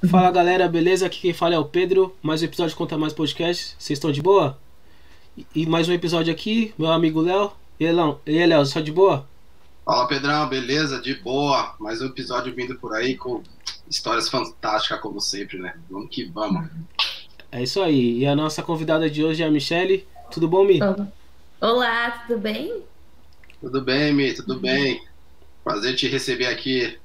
Fala galera, beleza? Aqui quem fala é o Pedro. Mais um episódio de Conta Mais Podcast. Vocês estão de boa? E mais um episódio aqui, meu amigo Léo. E aí, Léo, só de boa? Fala Pedrão, beleza? De boa. Mais um episódio vindo por aí com histórias fantásticas, como sempre, né? Vamos que vamos. É isso aí. E a nossa convidada de hoje é a Michelle. Tudo bom, Mi? Olá, tudo bem? Tudo bem, Mi? Tudo bem? Prazer te receber aqui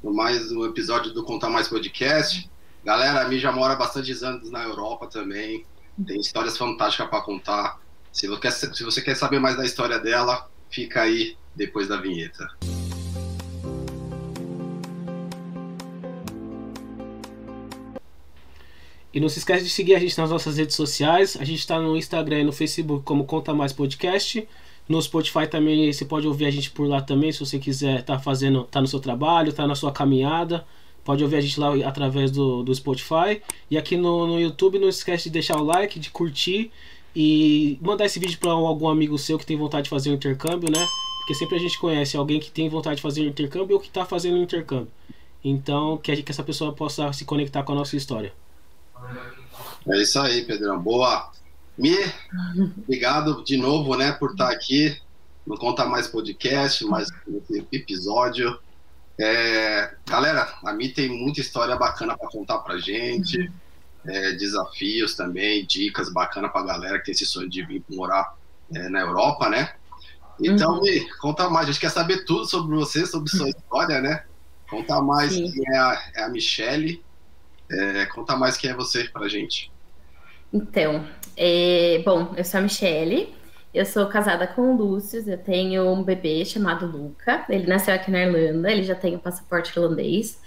no mais um episódio do Contar Mais Podcast. Galera, a Mi já mora há bastantes anos na Europa também. Tem histórias fantásticas para contar. Se você quer saber mais da história dela, fica aí depois da vinheta. E não se esquece de seguir a gente nas nossas redes sociais. A gente está no Instagram e no Facebook como Conta Mais Podcast. No Spotify também você pode ouvir a gente por lá também, se você quiser tá no seu trabalho, tá na sua caminhada. Pode ouvir a gente lá através do Spotify. E aqui no YouTube não esquece de deixar o like, de curtir e mandar esse vídeo para algum amigo seu que tem vontade de fazer um intercâmbio, né? Porque sempre a gente conhece alguém que tem vontade de fazer um intercâmbio ou que está fazendo um intercâmbio. Então, que essa pessoa possa se conectar com a nossa história. É isso aí, Pedrão. Boa. Mi, obrigado de novo, né, por estar aqui no Conta Mais Podcast, mais esse episódio. Galera, a Mi tem muita história bacana para contar pra gente, desafios também, dicas bacanas pra galera que tem esse sonho de vir morar na Europa, né? Então, Mi, conta mais. A gente quer saber tudo sobre você, sobre sua história, né? Conta mais. Sim. Quem é a Michelle. Conta mais quem é você pra gente. Então, bom, eu sou a Michelle, eu sou casada com o Lúcio, eu tenho um bebê chamado Luca, ele nasceu aqui na Irlanda, ele já tem o passaporte irlandês,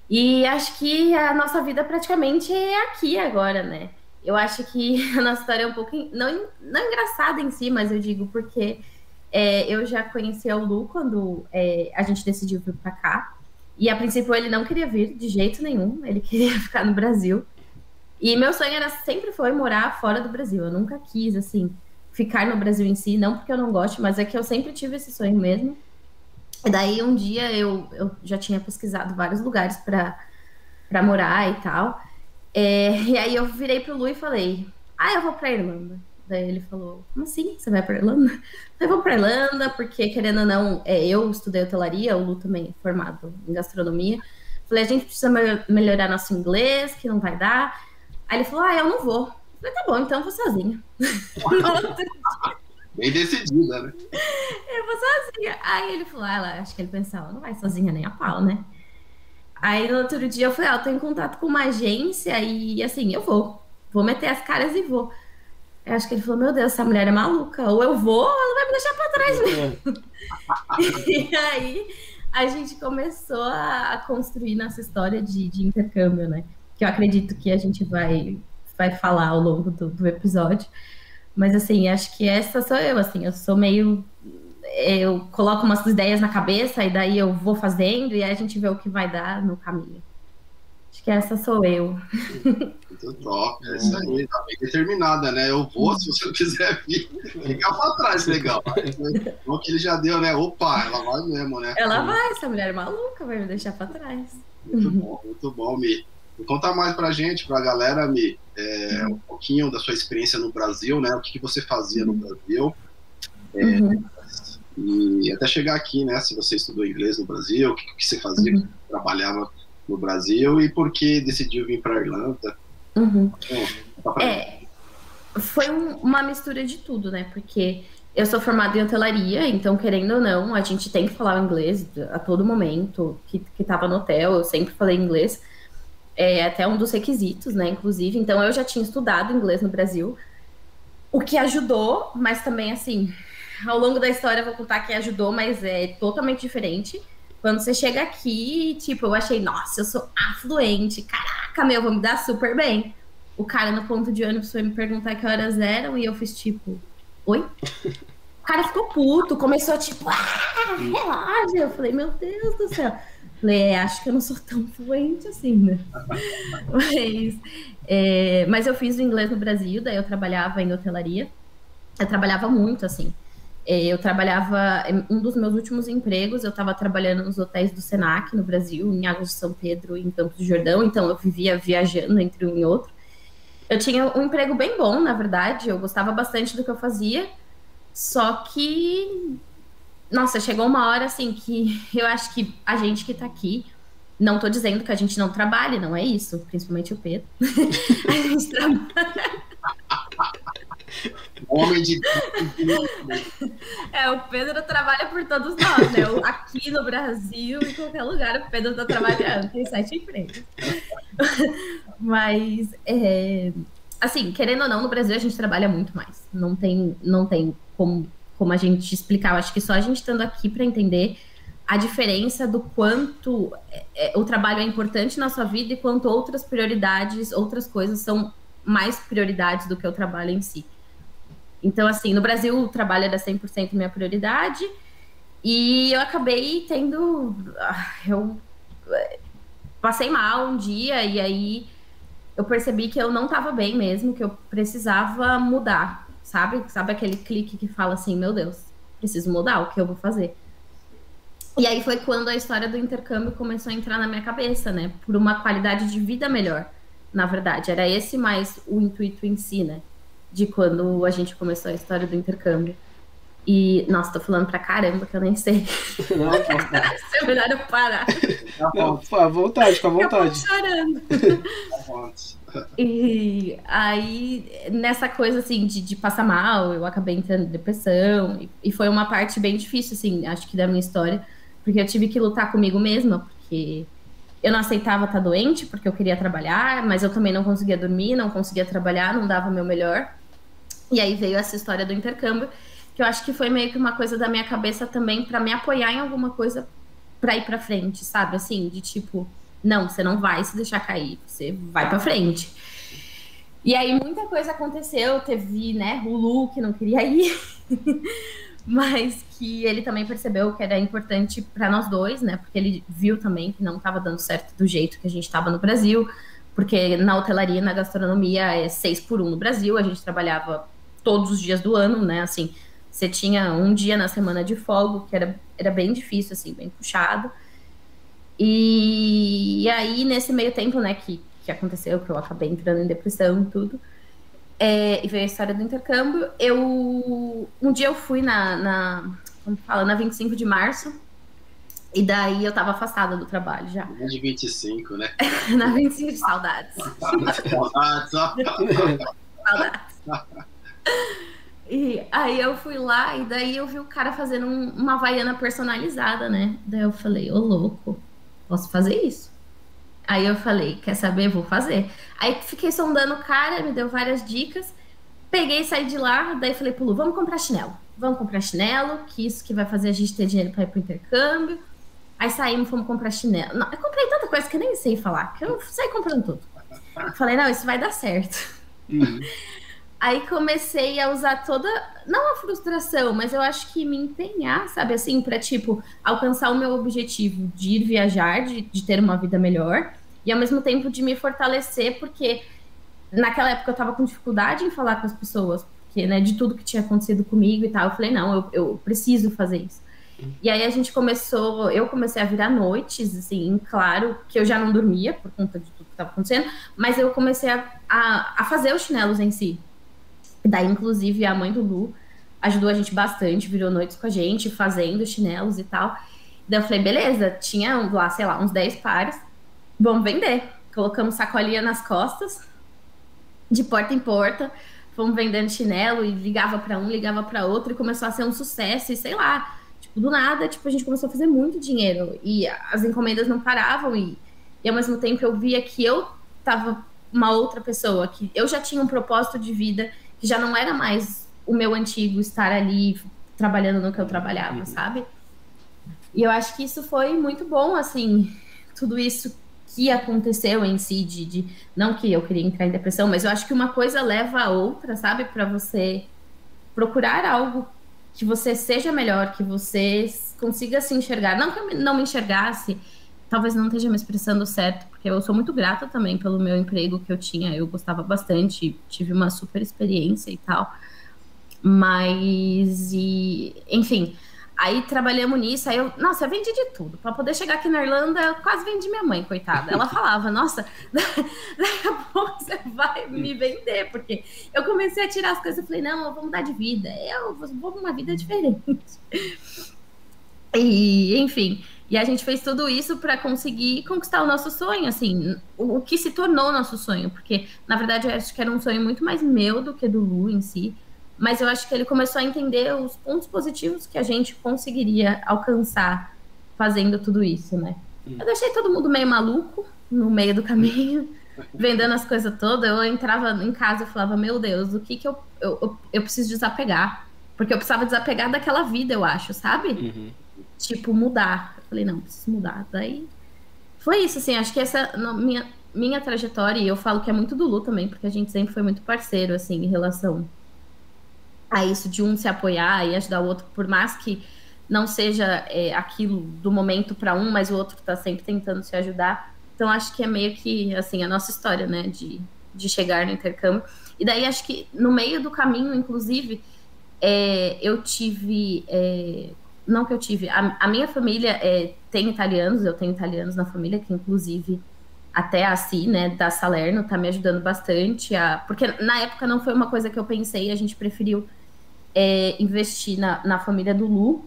e acho que a nossa vida praticamente é aqui agora, né? Eu acho que a nossa história é um pouco, não engraçada em si, mas eu digo porque eu já conhecia o Lu quando a gente decidiu vir pra cá, e a princípio ele não queria vir de jeito nenhum, ele queria ficar no Brasil. E meu sonho sempre foi morar fora do Brasil. Eu nunca quis, assim, ficar no Brasil em si, não porque eu não gosto, mas é que eu sempre tive esse sonho mesmo. E daí um dia eu já tinha pesquisado vários lugares para morar e tal. E aí eu virei pro Lu e falei, eu vou pra Irlanda. Daí ele falou, como assim? Você vai pra Irlanda? Eu vou pra Irlanda, porque querendo ou não, eu estudei hotelaria, o Lu também é formado em gastronomia. Falei, a gente precisa melhorar nosso inglês, que não vai dar. Aí ele falou, eu não vou. Eu falei, tá bom, então eu vou sozinha. Bem decidida, né? Eu vou sozinha. Aí ele falou, acho que ele pensava, não vai sozinha nem a pau, né? Aí no outro dia eu falei, eu tô em contato com uma agência e assim, eu vou meter as caras e vou. Eu acho que ele falou, meu Deus, essa mulher é maluca. Ou eu vou, ou ela vai me deixar pra trás mesmo. E aí a gente começou a construir nossa história de intercâmbio, né? Que eu acredito que a gente vai falar ao longo do episódio. Mas, assim, acho que essa sou eu, assim, eu sou meio... Eu coloco umas ideias na cabeça e daí eu vou fazendo e aí a gente vê o que vai dar no caminho. Acho que essa sou eu. Muito top, é isso aí, tá bem determinada, né? Eu vou, se você não quiser vir, fica pra trás, legal. O que ele já deu, né? Opa, ela vai mesmo, né? Ela vai, essa mulher é maluca, vai me deixar pra trás. Muito bom, Mi. Conta mais pra gente, pra galera, Mi, um pouquinho da sua experiência no Brasil, né? O que você fazia no Brasil. E até chegar aqui, né? Se você estudou inglês no Brasil, o que você fazia, que você trabalhava no Brasil e por que decidiu vir pra Irlanda. Foi uma mistura de tudo, né? Porque eu sou formada em hotelaria, então, querendo ou não, a gente tem que falar inglês a todo momento. Que tava no hotel, eu sempre falei inglês. É até um dos requisitos, né? Inclusive, então eu já tinha estudado inglês no Brasil, o que ajudou, mas também, assim, ao longo da história eu vou contar que ajudou, mas é totalmente diferente. Quando você chega aqui, tipo, eu achei, nossa, eu sou afluente, caraca, meu, vou me dar super bem. O cara no ponto de ônibus foi me perguntar que horas eram e eu fiz tipo, oi? O cara ficou puto, começou tipo, relaxa. Eu falei, meu Deus do céu. Falei, acho que eu não sou tão fluente assim, né? Mas eu fiz o inglês no Brasil, daí eu trabalhava em hotelaria. Eu trabalhava muito, assim. Eu trabalhava, um dos meus últimos empregos, eu estava trabalhando nos hotéis do Senac, no Brasil, em Águas de São Pedro, em Campos do Jordão, então eu vivia viajando entre um e outro. Eu tinha um emprego bem bom, na verdade, eu gostava bastante do que eu fazia, só que, nossa, chegou uma hora, assim, que eu acho que a gente que tá aqui, não tô dizendo que a gente não trabalhe, não é isso, principalmente o Pedro. A gente trabalha. Homem de. O Pedro trabalha por todos nós, né? Aqui no Brasil, em qualquer lugar, o Pedro tá trabalhando, tem 7 empregos. Mas, assim, querendo ou não, no Brasil a gente trabalha muito mais. Não tem como a gente explicar. Eu acho que só a gente estando aqui para entender a diferença do quanto o trabalho é importante na sua vida e quanto outras prioridades, outras coisas são mais prioridades do que o trabalho em si. Então, assim, no Brasil o trabalho era 100% minha prioridade e eu acabei tendo... Eu passei mal um dia e aí eu percebi que eu não estava bem mesmo, que eu precisava mudar, sabe? Sabe aquele clique que fala assim, meu Deus, preciso mudar, o que eu vou fazer? E aí foi quando a história do intercâmbio começou a entrar na minha cabeça, né? Por uma qualidade de vida melhor, na verdade. Era esse mais o intuito em si, né? De quando a gente começou a história do intercâmbio. E, nossa, tô falando pra caramba que eu nem sei. Não, é melhor eu parar. Não, à vontade, com a vontade. Eu tô chorando. E aí, nessa coisa, assim, de passar mal, eu acabei entrando em depressão. E foi uma parte bem difícil, assim, acho que da minha história. Porque eu tive que lutar comigo mesma, porque eu não aceitava estar doente, porque eu queria trabalhar, mas eu também não conseguia dormir, não conseguia trabalhar, não dava o meu melhor. E aí veio essa história do intercâmbio, que eu acho que foi meio que uma coisa da minha cabeça também para me apoiar em alguma coisa para ir para frente, sabe? Assim, de tipo, não, você não vai se deixar cair, você vai para frente. E aí muita coisa aconteceu, teve, né, o Lu que não queria ir, mas que ele também percebeu que era importante para nós dois, né? Porque ele viu também que não estava dando certo do jeito que a gente estava no Brasil, porque na hotelaria, na gastronomia é 6x1 no Brasil, a gente trabalhava todos os dias do ano, né? Assim, você tinha um dia na semana de folga, que era bem difícil, assim, bem puxado. E aí, nesse meio tempo, né, que aconteceu, que eu acabei entrando em depressão e tudo, e veio a história do intercâmbio, um dia eu fui como fala, na 25 de março, e daí eu tava afastada do trabalho já. De 25, né? Na 25 de saudades. Saudades. E aí eu fui lá e daí eu vi o cara fazendo uma havaiana personalizada, né? Daí eu falei, ô louco, posso fazer isso? Aí eu falei, quer saber? Vou fazer. Aí fiquei sondando o cara, me deu várias dicas, peguei e saí de lá, daí falei pro Lu, vamos comprar chinelo. Vamos comprar chinelo, que isso que vai fazer a gente ter dinheiro para ir pro intercâmbio. Aí saímos, fomos comprar chinelo. Não, eu comprei tanta coisa que eu nem sei falar, que eu saí comprando tudo. Falei, não, isso vai dar certo. Aí comecei a usar toda, não a frustração, mas eu acho que me empenhar, sabe, assim, pra, tipo, alcançar o meu objetivo de ir viajar, de ter uma vida melhor, e ao mesmo tempo de me fortalecer, porque naquela época eu tava com dificuldade em falar com as pessoas, porque, né, de tudo que tinha acontecido comigo e tal, eu falei, não, eu preciso fazer isso. E aí eu comecei a virar noites, assim, claro que eu já não dormia por conta de tudo que estava acontecendo, mas eu comecei a fazer os chinelos em si. Daí, inclusive, a mãe do Lu ajudou a gente bastante, virou noites com a gente, fazendo chinelos e tal. Daí eu falei, beleza, tinha lá, sei lá, uns 10 pares, vamos vender. Colocamos sacolinha nas costas, de porta em porta, fomos vendendo chinelo e ligava para um, ligava para outro e começou a ser um sucesso e sei lá, tipo, do nada, tipo, a gente começou a fazer muito dinheiro e as encomendas não paravam e ao mesmo tempo eu via que eu tava uma outra pessoa, que eu já tinha um propósito de vida, que já não era mais o meu antigo estar ali trabalhando no que eu trabalhava, sabe? E eu acho que isso foi muito bom, assim, tudo isso que aconteceu em si, de não que eu queria entrar em depressão, mas eu acho que uma coisa leva a outra, sabe? Para você procurar algo que você seja melhor, que você consiga se enxergar. Não que eu não me enxergasse, talvez não esteja me expressando certo, porque eu sou muito grata também pelo meu emprego que eu tinha, eu gostava bastante, tive uma super experiência e tal, Mas, enfim, aí trabalhamos nisso, aí eu vendi de tudo. Para poder chegar aqui na Irlanda, eu quase vendi minha mãe, coitada. Ela falava, nossa, daqui a pouco você vai me vender, porque eu comecei a tirar as coisas, eu falei, não, eu vou mudar de vida, eu vou pra uma vida diferente. E, enfim, e a gente fez tudo isso para conseguir conquistar o nosso sonho, assim, o que se tornou nosso sonho, porque, na verdade, eu acho que era um sonho muito mais meu do que do Lu em si, mas eu acho que ele começou a entender os pontos positivos que a gente conseguiria alcançar fazendo tudo isso, né? Eu deixei todo mundo meio maluco no meio do caminho, vendendo as coisas todas. Eu entrava em casa e falava, meu Deus, o que eu preciso desapegar? Porque eu precisava desapegar daquela vida, eu acho, sabe? Tipo, mudar. Eu falei, não, preciso mudar. Daí foi isso, assim, acho que essa minha trajetória, e eu falo que é muito do Lu também, porque a gente sempre foi muito parceiro, assim, em relação a isso de um se apoiar e ajudar o outro, por mais que não seja aquilo do momento para um, mas o outro tá sempre tentando se ajudar. Então acho que é meio que assim a nossa história, né, de chegar no intercâmbio. E daí acho que no meio do caminho, inclusive, eu tive, não que eu tive, a minha família tem italianos, eu tenho italianos na família, que inclusive até a Si, né, da Salerno, tá me ajudando bastante, porque na época não foi uma coisa que eu pensei, a gente preferiu investir na família do Lu,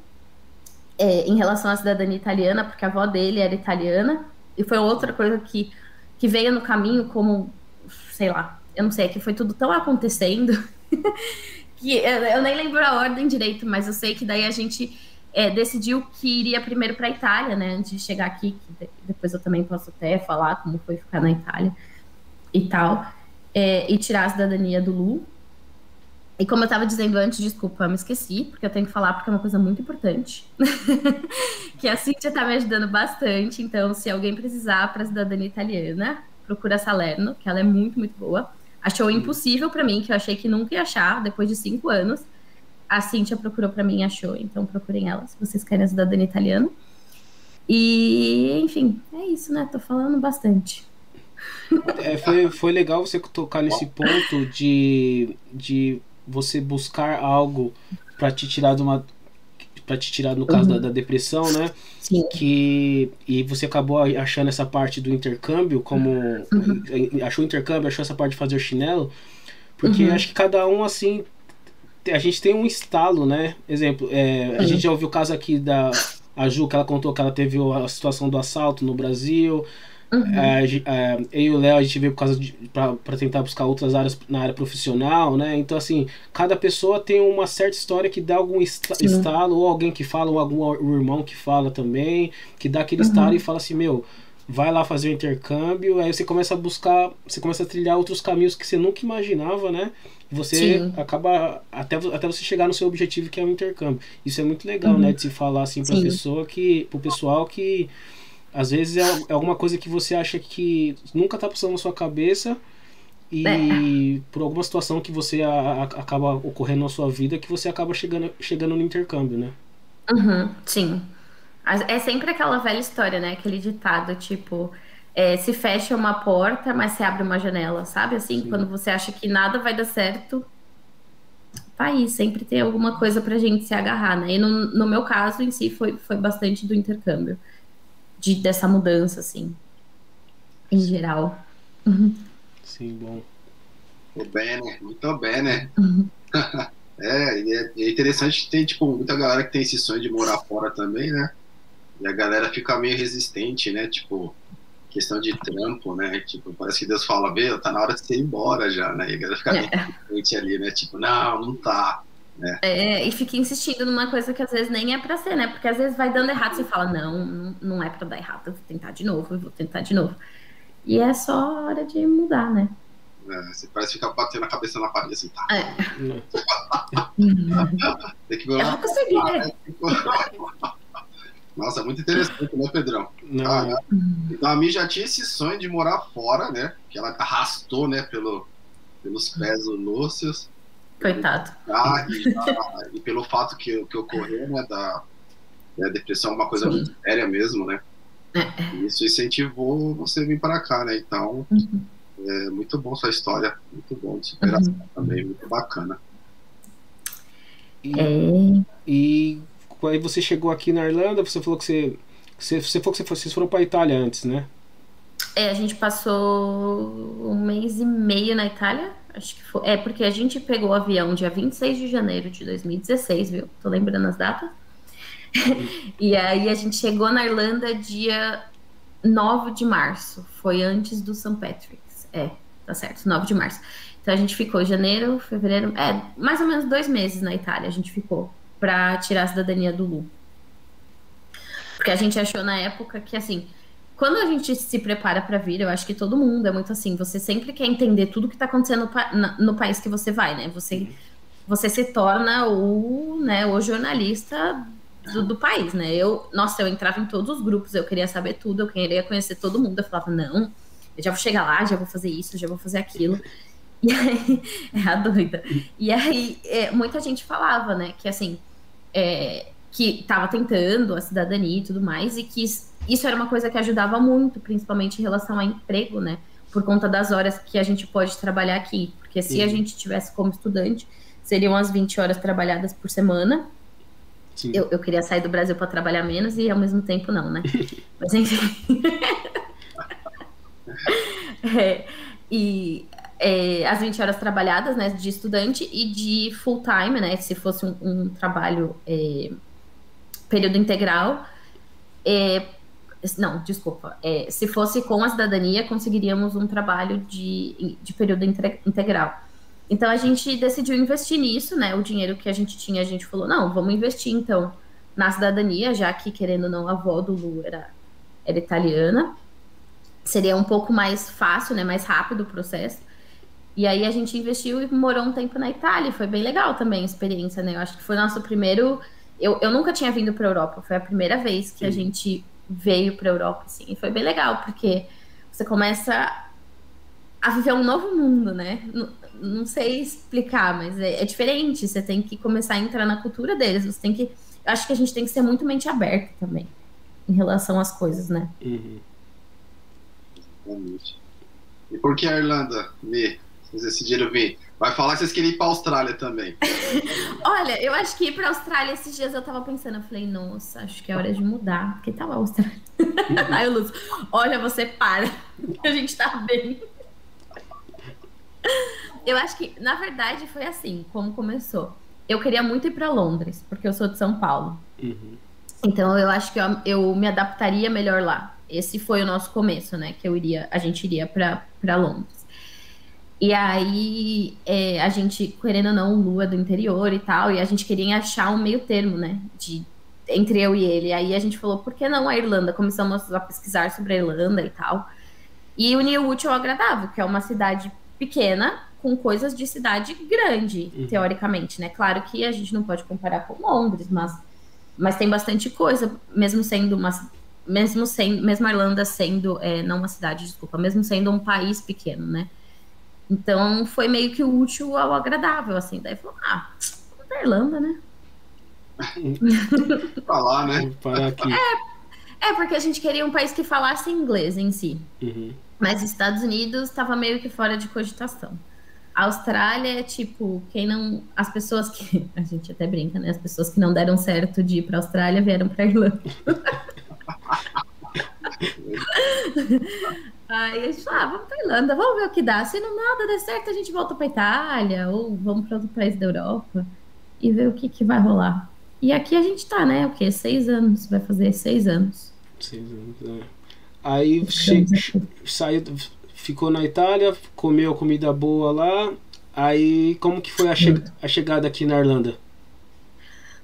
em relação à cidadania italiana, porque a avó dele era italiana, e foi outra coisa que veio no caminho como, sei lá, eu não sei, é que foi tudo tão acontecendo que eu nem lembro a ordem direito, mas eu sei que daí a gente decidiu que iria primeiro para a Itália, né, antes de chegar aqui, que depois eu também posso até falar como foi ficar na Itália e tal, e tirar a cidadania do Lu. E como eu estava dizendo antes, desculpa, eu me esqueci, porque eu tenho que falar porque é uma coisa muito importante. Que a Cíntia está me ajudando bastante, então se alguém precisar para a cidadania italiana, procura a Salerno, que ela é muito, muito boa. Achou impossível para mim, que eu achei que nunca ia achar, depois de 5 anos. A Cíntia procurou para mim e achou, então procurem ela, se vocês querem a cidadania italiana. E, enfim, é isso, né? Tô falando bastante. Foi legal você tocar nesse ponto de você buscar algo para te tirar no caso da depressão, né? Sim. E você acabou achando essa parte do intercâmbio, achou o intercâmbio, achou essa parte de fazer chinelo, porque acho que cada um, assim, a gente tem um estalo, né? Exemplo, a gente já ouviu o caso aqui da Ju, que ela contou que ela teve a situação do assalto no Brasil. Eu e o Léo, a gente veio por causa para tentar buscar outras áreas na área profissional, né? Então, assim, cada pessoa tem uma certa história que dá algum estalo, ou alguém que fala, ou algum irmão que fala também, que dá aquele estalo e fala assim, meu, vai lá fazer o intercâmbio. Aí você começa a buscar, você começa a trilhar outros caminhos que você nunca imaginava, né? Você acaba até você chegar no seu objetivo, que é o intercâmbio. Isso é muito legal, né? De se falar assim pra pessoa, pro pessoal, que às vezes é alguma coisa que você acha que nunca tá passando na sua cabeça, e por alguma situação que você acaba ocorrendo na sua vida, que você acaba chegando no intercâmbio, né? Sim. É sempre aquela velha história, né? Aquele ditado, tipo, se fecha uma porta, mas se abre uma janela, sabe? Assim, quando você acha que nada vai dar certo, tá aí, sempre tem alguma coisa pra gente se agarrar, né? E no meu caso, em si, foi bastante do intercâmbio. Dessa mudança, assim, em geral. Sim, bom. Muito bem, né? Muito bem, né? E é interessante ter, tipo, muita galera que tem esse sonho de morar fora também, né? E a galera fica meio resistente, né? Tipo, questão de trampo, né? Tipo, parece que Deus fala, tá na hora de você ir embora já, né? E a galera fica meio resistente ali, né? Tipo, não tá. Né? E fica insistindo numa coisa que às vezes nem é pra ser, né? Porque às vezes vai dando errado, você fala, não é pra dar errado, eu vou tentar de novo. E é só hora de mudar, né? Você parece ficar batendo a cabeça na parede assim, tá? Tem que ver. Eu vou conseguir, né? Nossa, muito interessante, né, Pedrão? Então a Mi já tinha esse sonho de morar fora, né? Que ela arrastou, né, pelos pés do Lúcio. Coitado. E pelo fato que ocorreu, né, da depressão, uma coisa muito séria mesmo, né? Isso incentivou você vir para cá, né? Então, é muito bom sua história, muito bom de superação também, muito bacana. E aí você chegou aqui na Irlanda, você falou que vocês foram pra Itália antes, né? A gente passou 1 mês e meio na Itália, acho que foi. Porque a gente pegou o avião dia 26 de janeiro de 2016, viu? Tô lembrando as datas. E aí a gente chegou na Irlanda dia 9 de março, foi antes do St. Patrick's. Tá certo, 9 de março. Então a gente ficou janeiro, fevereiro, mais ou menos 2 meses na Itália a gente ficou pra tirar a cidadania do Lu. Porque a gente achou na época que, assim, quando a gente se prepara para vir, eu acho que todo mundo é muito assim, você sempre quer entender tudo que tá acontecendo no país que você vai, né? Você se torna o jornalista do país, né? Eu entrava em todos os grupos, eu queria saber tudo, eu queria conhecer todo mundo, eu falava, não, eu já vou chegar lá, já vou fazer isso, já vou fazer aquilo. E aí, a doida. E aí, muita gente falava, né, que assim, que tava tentando a cidadania e tudo mais, e que isso era uma coisa que ajudava muito, principalmente em relação a emprego, né? Por conta das horas que a gente pode trabalhar aqui. Porque se a gente tivesse como estudante, seriam as 20 horas trabalhadas por semana. Sim. Eu queria sair do Brasil para trabalhar menos e ao mesmo tempo não, né? Mas enfim. As 20 horas trabalhadas, né, de estudante e de full time, né? Se fosse um trabalho período integral. Não, desculpa. Se fosse com a cidadania, conseguiríamos um trabalho de período integral. Então, a gente decidiu investir nisso, né? O dinheiro que a gente tinha, a gente falou, não, vamos investir, então, na cidadania, já que, querendo ou não, a avó do Lu era italiana. Seria um pouco mais fácil, né? Mais rápido o processo. E aí, a gente investiu e morou um tempo na Itália. Foi bem legal também a experiência, né? Eu acho que foi nosso primeiro... Eu nunca tinha vindo para a Europa. Foi a primeira vez que a gente veio para a Europa, assim. E foi bem legal, porque você começa a viver um novo mundo, né? Não sei explicar, mas é diferente. Você tem que começar a entrar na cultura deles. Você tem que... Eu acho que a gente tem que ser muito mente aberta também, em relação às coisas, né? Uhum. E por que a Irlanda? Vocês decidiram vir? Vai falar que vocês queriam ir para a Austrália também. Olha, eu acho que ir para a Austrália esses dias eu tava pensando, eu falei, nossa, acho que é hora de mudar, porque tá a Austrália. Aí o Lúcio, olha, você para, a gente tá bem. Eu acho que, na verdade, foi assim, como começou. Eu queria muito ir para Londres, porque eu sou de São Paulo. Uhum. Então eu acho que eu me adaptaria melhor lá. Esse foi o nosso começo, né? Que a gente iria para Londres. E aí, a gente, querendo ou não, o Lu é do interior e tal, e a gente queria achar um meio termo, né? Entre eu e ele. Aí a gente falou, por que não a Irlanda? Começamos a pesquisar sobre a Irlanda e tal. E unir o útil ao agradável, que é uma cidade pequena, com coisas de cidade grande, teoricamente, né? Claro que a gente não pode comparar com Londres, mas tem bastante coisa, mesmo a Irlanda sendo, não uma cidade, desculpa, mesmo sendo um país pequeno, né? Então foi meio que o útil ao agradável, assim. Daí falou, vamos pra Irlanda, né? Pra lá, né? Parar aqui. Porque a gente queria um país que falasse inglês em si. Uhum. Mas Estados Unidos estava meio que fora de cogitação. A Austrália é tipo, as pessoas que... A gente até brinca, né? As pessoas que não deram certo de ir pra Austrália vieram pra Irlanda. Aí a gente falou, vamos pra Irlanda, vamos ver o que dá. Se não nada der certo, a gente volta pra Itália ou vamos pra outro país da Europa e ver o que vai rolar. E aqui a gente tá, né? O quê? 6 anos. Vai fazer 6 anos. 6 anos, Aí saiu, ficou na Itália, comeu comida boa lá. Aí como que foi a chegada aqui na Irlanda?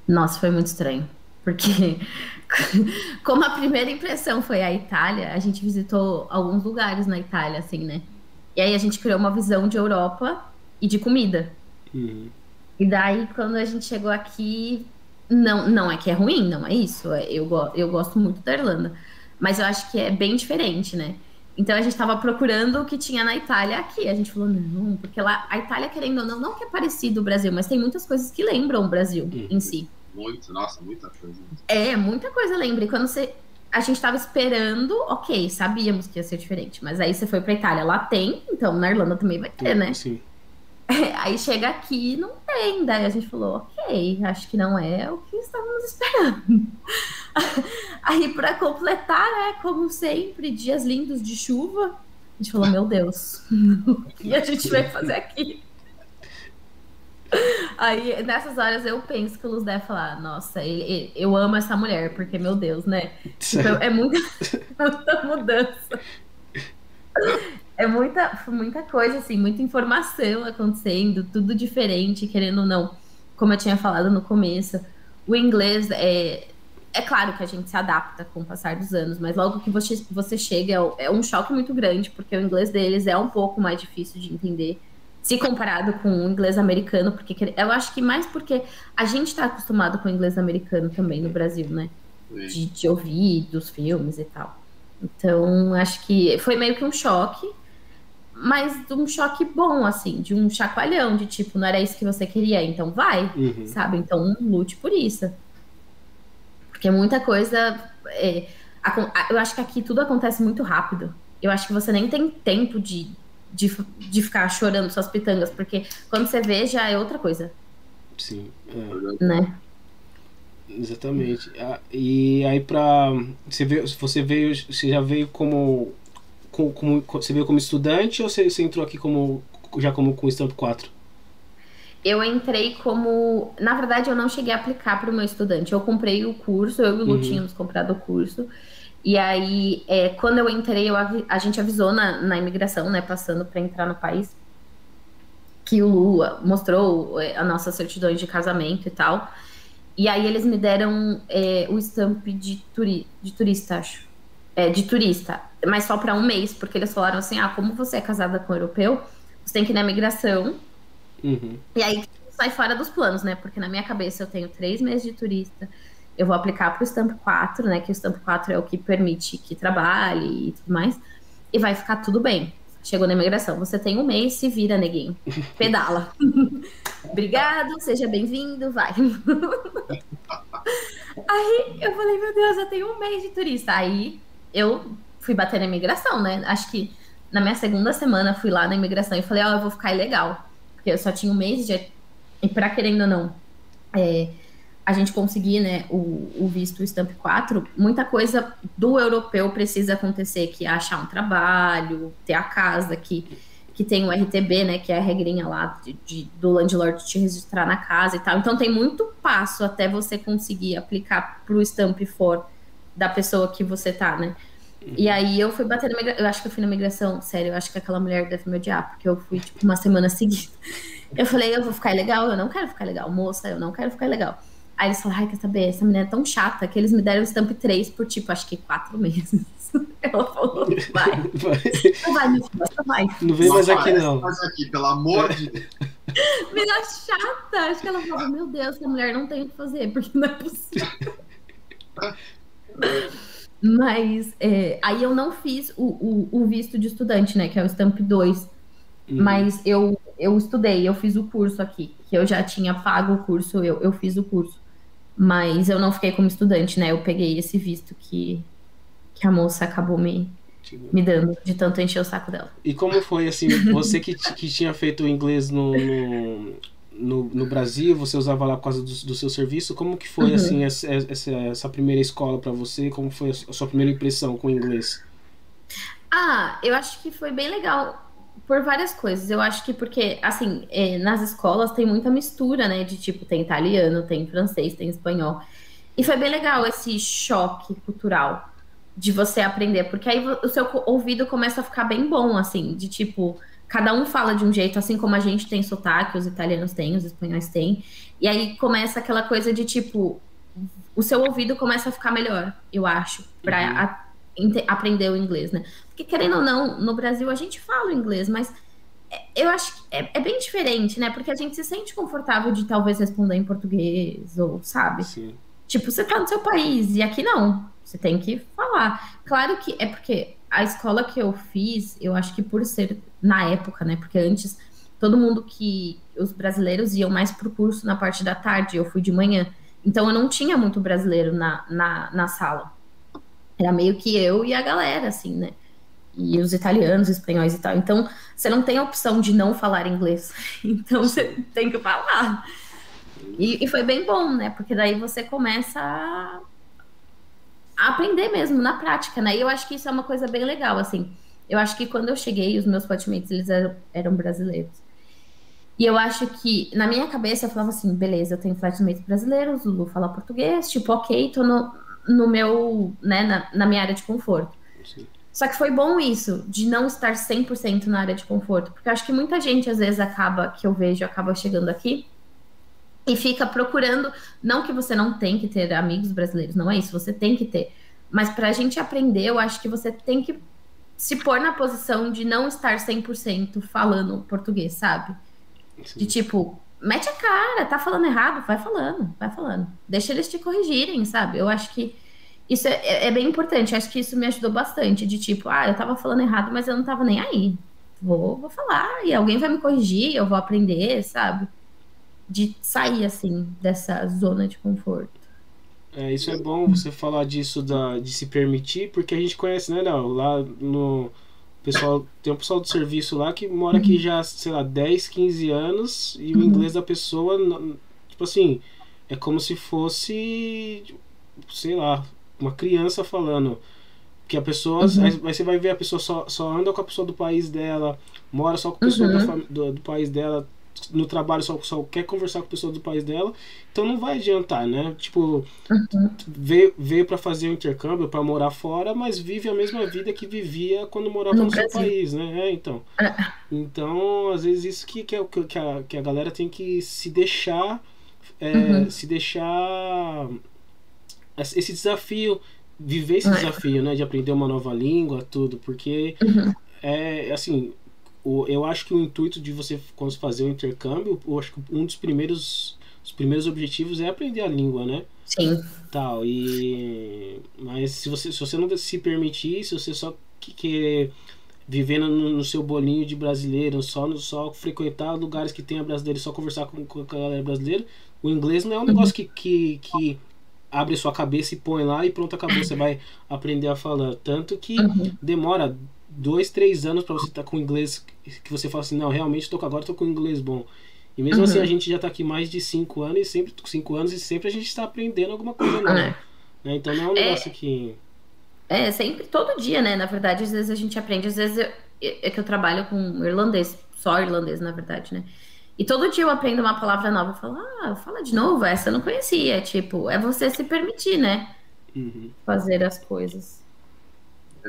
Nossa, foi muito estranho. Porque como a primeira impressão foi a Itália, a gente visitou alguns lugares na Itália, assim, né? E aí a gente criou uma visão de Europa e de comida. Uhum. E daí, quando a gente chegou aqui, não é que é ruim, não é isso. Eu gosto muito da Irlanda. Mas eu acho que é bem diferente, né? Então a gente tava procurando o que tinha na Itália aqui. A gente falou, não, porque lá a Itália, querendo ou não que é parecido o Brasil, mas tem muitas coisas que lembram o Brasil em si. Muita coisa. Muita coisa lembra. E quando a gente tava esperando, ok, sabíamos que ia ser diferente. Mas aí você foi pra Itália, lá tem, então na Irlanda também vai ter, né? Sim. Aí chega aqui e não tem. Daí a gente falou, ok, falei, acho que não é o que estávamos esperando. Aí, para completar, né, como sempre, dias lindos de chuva, a gente falou, meu Deus, o que a gente vai fazer aqui? Aí, nessas horas, eu penso que o Luz deve falar, nossa, eu amo essa mulher, porque, meu Deus, né? Tipo, é muita mudança. É muita coisa, assim, muita informação acontecendo, tudo diferente, querendo ou não. Como eu tinha falado no começo, o inglês é claro que a gente se adapta com o passar dos anos, mas logo que você chega é um choque muito grande, porque o inglês deles é um pouco mais difícil de entender, se comparado com o inglês americano, porque eu acho que mais porque a gente está acostumado com o inglês americano também no Brasil, né? De ouvir dos filmes e tal. Então, acho que foi meio que um choque, mas um choque bom, assim, de um chacoalhão, de tipo, não era isso que você queria, então vai, sabe? Então, lute por isso. Porque muita coisa. Eu acho que aqui tudo acontece muito rápido. Eu acho que você nem tem tempo de ficar chorando suas pitangas, porque quando você vê já é outra coisa. Sim. Né? Exatamente. E aí você já veio como você veio como estudante ou você entrou aqui como com o Stamp 4? Eu entrei como... Na verdade, eu não cheguei a aplicar para o meu estudante. Eu comprei o curso, eu e o Lu tínhamos comprado o curso. E aí, quando eu entrei, a gente avisou na imigração, né, passando para entrar no país, que o Lu mostrou as nossas certidões de casamento e tal. E aí eles me deram o stamp de turista, acho. De turista, mas só para um mês, porque eles falaram assim, como você é casada com um europeu, você tem que ir na imigração, e aí sai fora dos planos, né? Porque na minha cabeça eu tenho 3 meses de turista, eu vou aplicar para o Stamp 4, né? Que o Stamp 4 é o que permite que trabalhe e tudo mais, e vai ficar tudo bem. Chegou na imigração, você tem um mês, se vira, neguinho. Pedala. Obrigado, seja bem-vindo, vai. Aí eu falei, meu Deus, eu tenho um mês de turista. Aí eu fui bater na imigração, né? Acho que na minha segunda semana fui lá na imigração e falei, eu vou ficar ilegal. Porque eu só tinha um mês e pra querendo ou não, a gente conseguir, né, o visto Stamp 4, muita coisa do europeu precisa acontecer, que é achar um trabalho, ter a casa, que tem o RTB, né, que é a regrinha lá do landlord te registrar na casa e tal. Então tem muito passo até você conseguir aplicar pro Stamp 4 da pessoa que você tá, né? E aí eu fui bater eu acho que eu fui na migração, sério, eu acho que aquela mulher deve me odiar, porque eu fui, tipo, uma semana seguida. Eu falei, eu vou ficar ilegal? Eu não quero ficar legal, moça, eu não quero ficar legal. Aí eles falaram, quer saber, essa menina é tão chata que eles me deram o Stamp 3 por, tipo, acho que 4 meses. Ela falou, vai. Não vai, meu filho, só vai. Não vem mais aqui, não. Mais aqui, pelo amor de Deus. Menina chata. Acho que ela falou, meu Deus, essa mulher não tem o que fazer, porque não é possível. Mas aí eu não fiz o visto de estudante, né? Que é o Stamp 2. Mas eu estudei, eu fiz o curso aqui. Que eu já tinha pago o curso, eu fiz o curso. Mas eu não fiquei como estudante, né? Eu peguei esse visto que a moça acabou me dando, de tanto encher o saco dela. E como foi, assim, você que tinha feito o inglês no Brasil, você usava lá por causa do seu serviço, como que foi, assim, essa primeira escola para você? Como foi a sua primeira impressão com o inglês? Eu acho que foi bem legal por várias coisas. Eu acho que porque, assim, nas escolas tem muita mistura, né? De tipo, tem italiano, tem francês, tem espanhol. E foi bem legal esse choque cultural de você aprender, porque aí o seu ouvido começa a ficar bem bom, assim, de tipo, cada um fala de um jeito, assim como a gente tem sotaque, os italianos têm, os espanhóis têm, e aí começa aquela coisa de tipo, o seu ouvido começa a ficar melhor, eu acho, pra aprender o inglês, né? Porque querendo ou não, no Brasil a gente fala o inglês, mas eu acho que é bem diferente, né? Porque a gente se sente confortável de talvez responder em português, ou sabe? Sim. Tipo, você tá no seu país, e aqui não. Você tem que falar. Claro que é porque a escola que eu fiz, eu acho que por ser na época, né? Porque antes, todo mundo os brasileiros iam mais pro curso na parte da tarde, eu fui de manhã. Então eu não tinha muito brasileiro na sala. Era meio que eu e a galera, assim, né? E os italianos, os espanhóis e tal. Então, você não tem a opção de não falar inglês. Então, você tem que falar. E foi bem bom, né? Porque daí você começa a aprender mesmo na prática, né? E eu acho que isso é uma coisa bem legal, assim. Eu acho que quando eu cheguei, os meus flatmates, eles eram brasileiros. E eu acho que, na minha cabeça, eu falava assim, beleza, eu tenho flatmates brasileiros, o Lu fala português, tipo, ok, tô no meu, né, na minha área de conforto. Sim. Só que foi bom isso, de não estar 100% na área de conforto, porque eu acho que muita gente, às vezes, que eu vejo, acaba chegando aqui e fica procurando, não que você não tem que ter amigos brasileiros, não é isso, você tem que ter, mas pra gente aprender, eu acho que você tem que se pôr na posição de não estar 100% falando português, sabe? Sim. De tipo, mete a cara, tá falando errado, vai falando. Deixa eles te corrigirem, sabe? Eu acho que isso é bem importante. Acho que isso me ajudou bastante. De tipo, eu tava falando errado, mas eu não tava nem aí. Vou falar, e alguém vai me corrigir, eu vou aprender, sabe? De sair, assim, dessa zona de conforto. Isso é bom você falar disso, de se permitir, porque a gente conhece, né, Léo? Lá no pessoal, tem um pessoal do serviço lá que mora aqui já, sei lá, 10, 15 anos, e o inglês da pessoa, tipo assim, é como se fosse, sei lá, uma criança falando. Que a pessoa, aí você vai ver a pessoa só anda com a pessoa do país dela, mora só com a pessoa do país dela, no trabalho só quer conversar com a pessoa do país dela, então não vai adiantar, né? Tipo, veio para fazer o intercâmbio, para morar fora, mas vive a mesma vida que vivia quando morava no seu país, né? Então, às vezes isso que a galera tem que se deixar esse desafio, viver esse desafio, né, de aprender uma nova língua, tudo, porque assim, eu acho que o intuito de você, quando fazer o intercâmbio, eu acho que um dos primeiros objetivos é aprender a língua, né? Sim. Mas se você não se permitir, se você só querer viver no seu bolinho de brasileiro, só frequentar lugares que tenha brasileiro, só conversar com a galera brasileira, o inglês não é um negócio que abre sua cabeça e põe lá e pronto, acabou, você vai aprender a falar. Tanto que demora 2, 3 anos para você estar com inglês que você fala assim, não, realmente agora tô com inglês bom. E mesmo assim a gente já tá aqui mais de 5 anos e sempre a gente está aprendendo alguma coisa nova. Né? Então não é um negócio que... sempre, todo dia, né? Na verdade, às vezes a gente aprende, às vezes é que eu trabalho com irlandês, só irlandês, na verdade, né? E todo dia eu aprendo uma palavra nova, eu falo, fala de novo, essa eu não conhecia. Tipo, é você se permitir, né? Fazer as coisas.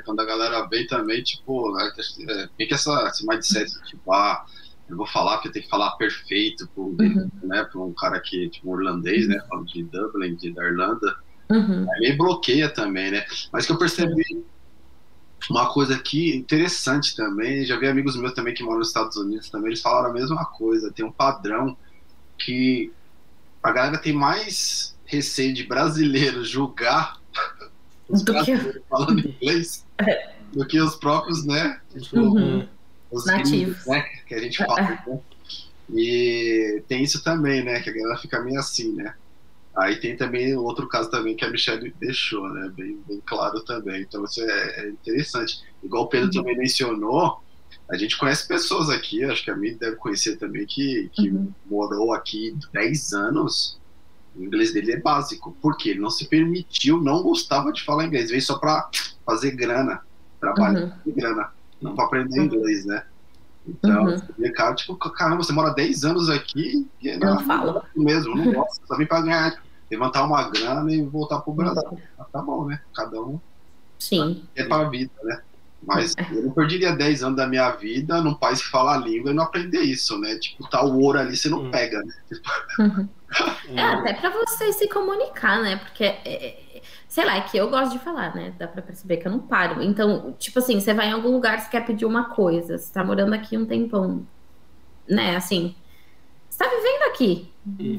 Quando a galera vem também, tipo, tem que esse mindset, tipo, eu vou falar porque eu tenho que falar perfeito né, para um cara que, tipo, um irlandês, né, falando de Dublin, da Irlanda, aí meio bloqueia também, né? Mas que eu percebi uma coisa aqui interessante também, já vi amigos meus também que moram nos Estados Unidos também, eles falaram a mesma coisa, tem um padrão que a galera tem mais receio de brasileiro julgar os brasileiros falando inglês do que os próprios, né? Os nativos, né? Que a gente fala, né? E tem isso também, né? Que a galera fica meio assim, né? Aí tem também outro caso também que a Michelle deixou, né? Bem claro também. Então isso é interessante. Igual o Pedro também mencionou, a gente conhece pessoas aqui, acho que a Mi deve conhecer também, que morou aqui 10 anos. O inglês dele é básico. Por quê? Ele não se permitiu, não gostava de falar inglês. Veio só para fazer grana, trabalhar de grana, não para aprender inglês, né? Então, cara, tipo, caramba, você mora 10 anos aqui e não fala mesmo, não gosta, só vem para ganhar, levantar uma grana e voltar pro Brasil. Tá bom, né? Cada um é para a vida, né? Mas eu não perderia 10 anos da minha vida num país que fala a língua e não aprender isso, né? Tipo, tá o ouro ali, você não pega, né? Até pra você se comunicar, né? Porque, sei lá, é que eu gosto de falar, né? Dá pra perceber que eu não paro. Então, tipo assim, você vai em algum lugar, você quer pedir uma coisa, você tá morando aqui um tempão, né? Assim, você tá vivendo aqui.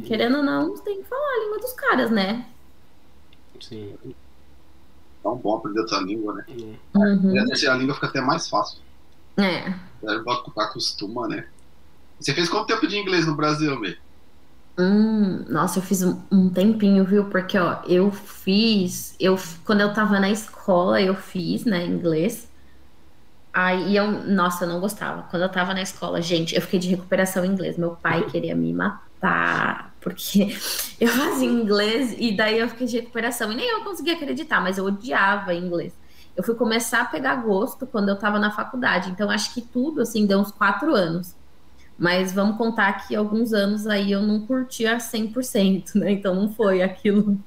Querendo ou não, você tem que falar a língua dos caras, né? Sim. Tão bom aprender outra língua, né? A terceira língua fica até mais fácil. Acostuma, né? Você fez quanto tempo de inglês no Brasil, Mê? Nossa, eu fiz um tempinho, viu? Porque, ó, quando eu tava na escola, eu fiz, né, inglês. Aí nossa, eu não gostava. Quando eu tava na escola, gente, eu fiquei de recuperação em inglês. Meu pai queria me matar, porque eu fazia inglês e daí eu fiquei de recuperação. E nem eu conseguia acreditar, mas eu odiava inglês. Eu fui começar a pegar gosto quando eu estava na faculdade. Então, acho que tudo, assim, deu uns 4 anos. Mas vamos contar que alguns anos aí eu não curtia 100%, né? Então, não foi aquilo.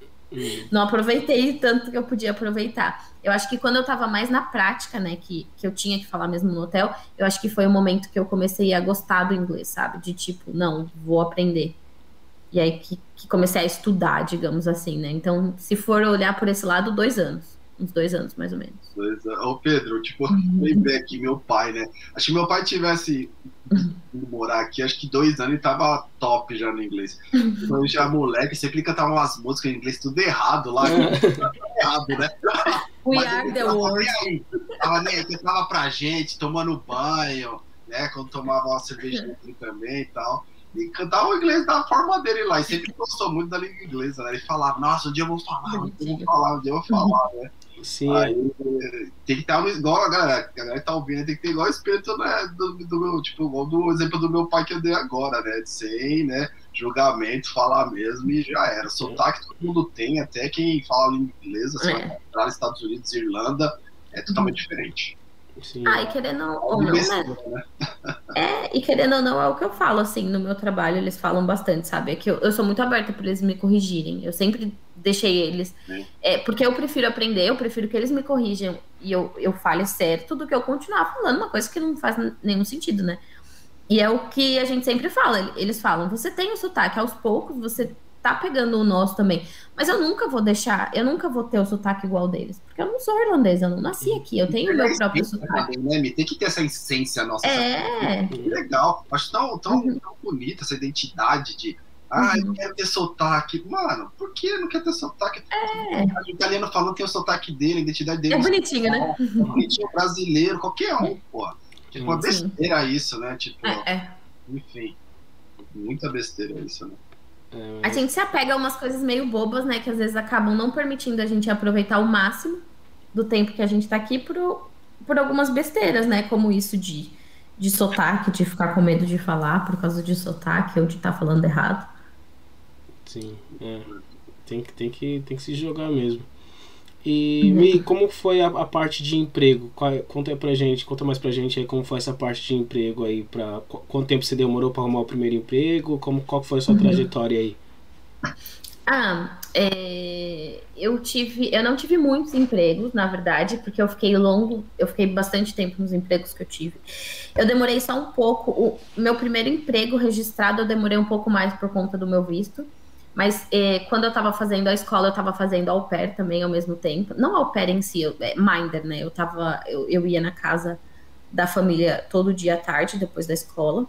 Não aproveitei tanto que eu podia aproveitar. Eu acho que quando eu estava mais na prática, né? Que eu tinha que falar mesmo no hotel, eu acho que foi o momento que eu comecei a gostar do inglês, sabe? De tipo, não, vou aprender. E aí que comecei a estudar, digamos assim, né? Então, se for olhar por esse lado, 2 anos. Uns 2 anos, mais ou menos. Ô, Pedro, tipo, lembrei aqui, meu pai, né? Acho que meu pai tivesse ido morar aqui, acho que 2 anos e tava top já no inglês. Então, já moleque, sempre cantava umas músicas em inglês tudo errado lá. Errado, né? We are the world. Tava nem aí, cantava pra gente, tomando banho, né? Quando tomava uma cervejinha também e tal. E cantava o inglês da forma dele lá. E sempre gostou muito da língua inglesa, né? Ele falava, nossa, um dia eu vou falar, um dia eu vou falar, né? Sim. Aí tem que estar igual a galera que tá ouvindo, tem que ter igual o espírito, né, do meu, tipo, igual do exemplo do meu pai que eu dei agora, né, sem, né, julgamento, falar mesmo e já era. Sotaque todo mundo tem, até quem fala língua inglesa, sei lá, nos Estados Unidos, Irlanda, é totalmente diferente. Sim. E querendo ou não, né? E querendo ou não, é o que eu falo, assim, no meu trabalho, eles falam bastante, sabe? É que eu sou muito aberta para eles me corrigirem. Eu sempre deixei eles. Porque eu prefiro aprender, eu prefiro que eles me corrijam e eu fale certo do que eu continuar falando uma coisa que não faz nenhum sentido, né? E é o que a gente sempre fala. Eles falam, você tem o sotaque, aos poucos você tá pegando o nosso também. Mas eu nunca vou ter o sotaque igual deles. Porque eu não sou irlandesa, eu não nasci aqui, eu tenho o meu próprio sotaque. Né? Tem que ter essa essência nossa. Legal. Acho tão bonita essa identidade de eu quero ter sotaque. Mano, por que não quer ter sotaque? O italiano falando que tem o sotaque dele, a identidade dele. É bonitinho, né? É bonitinho, brasileiro, qualquer um, pô. Tipo, uma besteira isso, né? Tipo, enfim, muita besteira isso, né? A gente se apega a umas coisas meio bobas, né? Que às vezes acabam não permitindo a gente aproveitar o máximo do tempo que a gente tá aqui por algumas besteiras, né? Como isso de sotaque, de ficar com medo de falar por causa de sotaque ou de estar falando errado. Sim, tem que se jogar mesmo. E Mi, como foi a parte de emprego? Conta mais pra gente aí como foi essa parte de emprego aí, quanto tempo você demorou para arrumar o primeiro emprego, qual foi a sua trajetória aí? Eu não tive muitos empregos, na verdade, porque eu fiquei bastante tempo nos empregos que eu tive. Eu demorei só um pouco, o meu primeiro emprego registrado eu demorei um pouco mais por conta do meu visto. Mas quando eu estava fazendo a escola, eu estava fazendo au pair também ao mesmo tempo. Não au pair em si, minder, né? Eu ia na casa da família todo dia à tarde, depois da escola.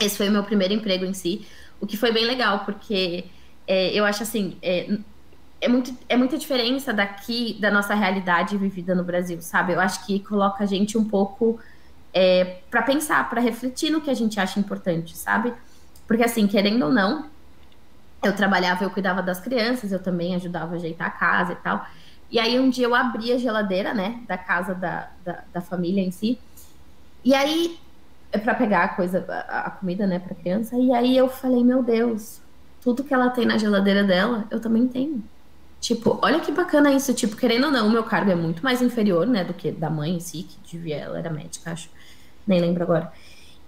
Esse foi o meu primeiro emprego em si, o que foi bem legal, porque eu acho assim, é muita diferença daqui, da nossa realidade vivida no Brasil, sabe? Eu acho que coloca a gente um pouco para pensar, para refletir no que a gente acha importante, sabe? Porque assim, querendo ou não, eu trabalhava, eu cuidava das crianças, eu também ajudava a ajeitar a casa e tal. E aí um dia eu abri a geladeira, né, da casa da família em si. E aí, para pegar a comida, né, pra criança. E aí eu falei, meu Deus, tudo que ela tem na geladeira dela, eu também tenho. Tipo, olha que bacana isso. Tipo, querendo ou não, o meu cargo é muito mais inferior, né, do que da mãe em si, que ela era médica, acho. Nem lembro agora.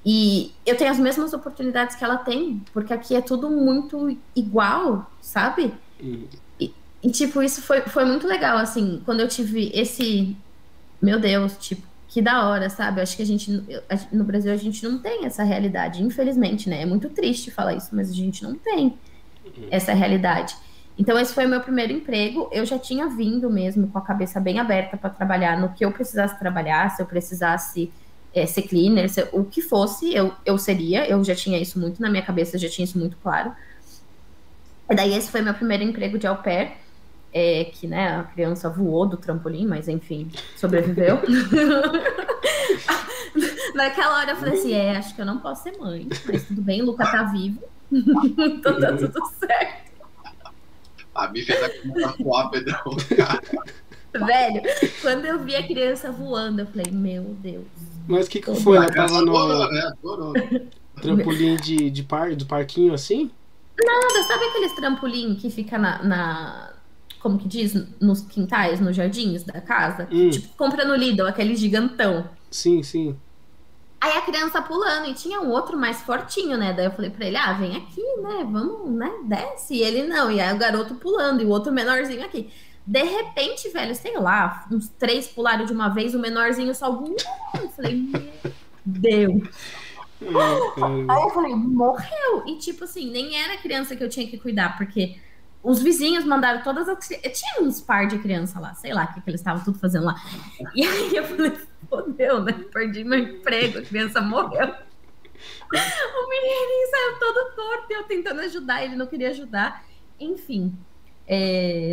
E eu tenho as mesmas oportunidades que ela tem, porque aqui é tudo muito igual, sabe? E tipo, isso foi muito legal, assim, quando eu tive esse... Meu Deus, tipo, que da hora, sabe? Eu acho que no Brasil a gente não tem essa realidade, infelizmente, né? É muito triste falar isso, mas a gente não tem essa realidade. Então esse foi o meu primeiro emprego. Eu já tinha vindo mesmo com a cabeça bem aberta para trabalhar no que eu precisasse trabalhar, se eu precisasse... ser cleaner, o que fosse, eu seria. Eu já tinha isso muito na minha cabeça, já tinha isso muito claro. E daí esse foi meu primeiro emprego de au pair, que, né, a criança voou do trampolim, mas enfim, sobreviveu. Naquela hora eu falei assim, acho que eu não posso ser mãe, mas tudo bem, o Luca tá vivo, então tá tudo certo. A Mi fez a conta voar, Pedrão. Velho, quando eu vi a criança voando, eu falei, meu Deus. Mas o que foi? Ela tava no trampolim do parquinho assim? Nada, sabe aqueles trampolim que fica como que diz? Nos quintais, nos jardins da casa? Tipo, compra no Lidl, aquele gigantão. Sim, sim. Aí a criança pulando, e tinha um outro mais fortinho, né? Daí eu falei pra ele, vem aqui, né? Vamos, né? Desce. E ele não, e aí o garoto pulando, e o outro menorzinho aqui. De repente, velho, sei lá, uns 3 pularam de uma vez, o menorzinho só... Eu falei, meu Deus. Aí eu falei, morreu. E tipo assim, nem era a criança que eu tinha que cuidar, porque os vizinhos mandaram todas as... Tinha uns par de criança lá, sei lá o que eles estavam tudo fazendo lá. E aí eu falei, fodeu, né? Perdi meu emprego, a criança morreu. O menininho saiu todo torto, eu tentando ajudar, ele não queria ajudar. Enfim,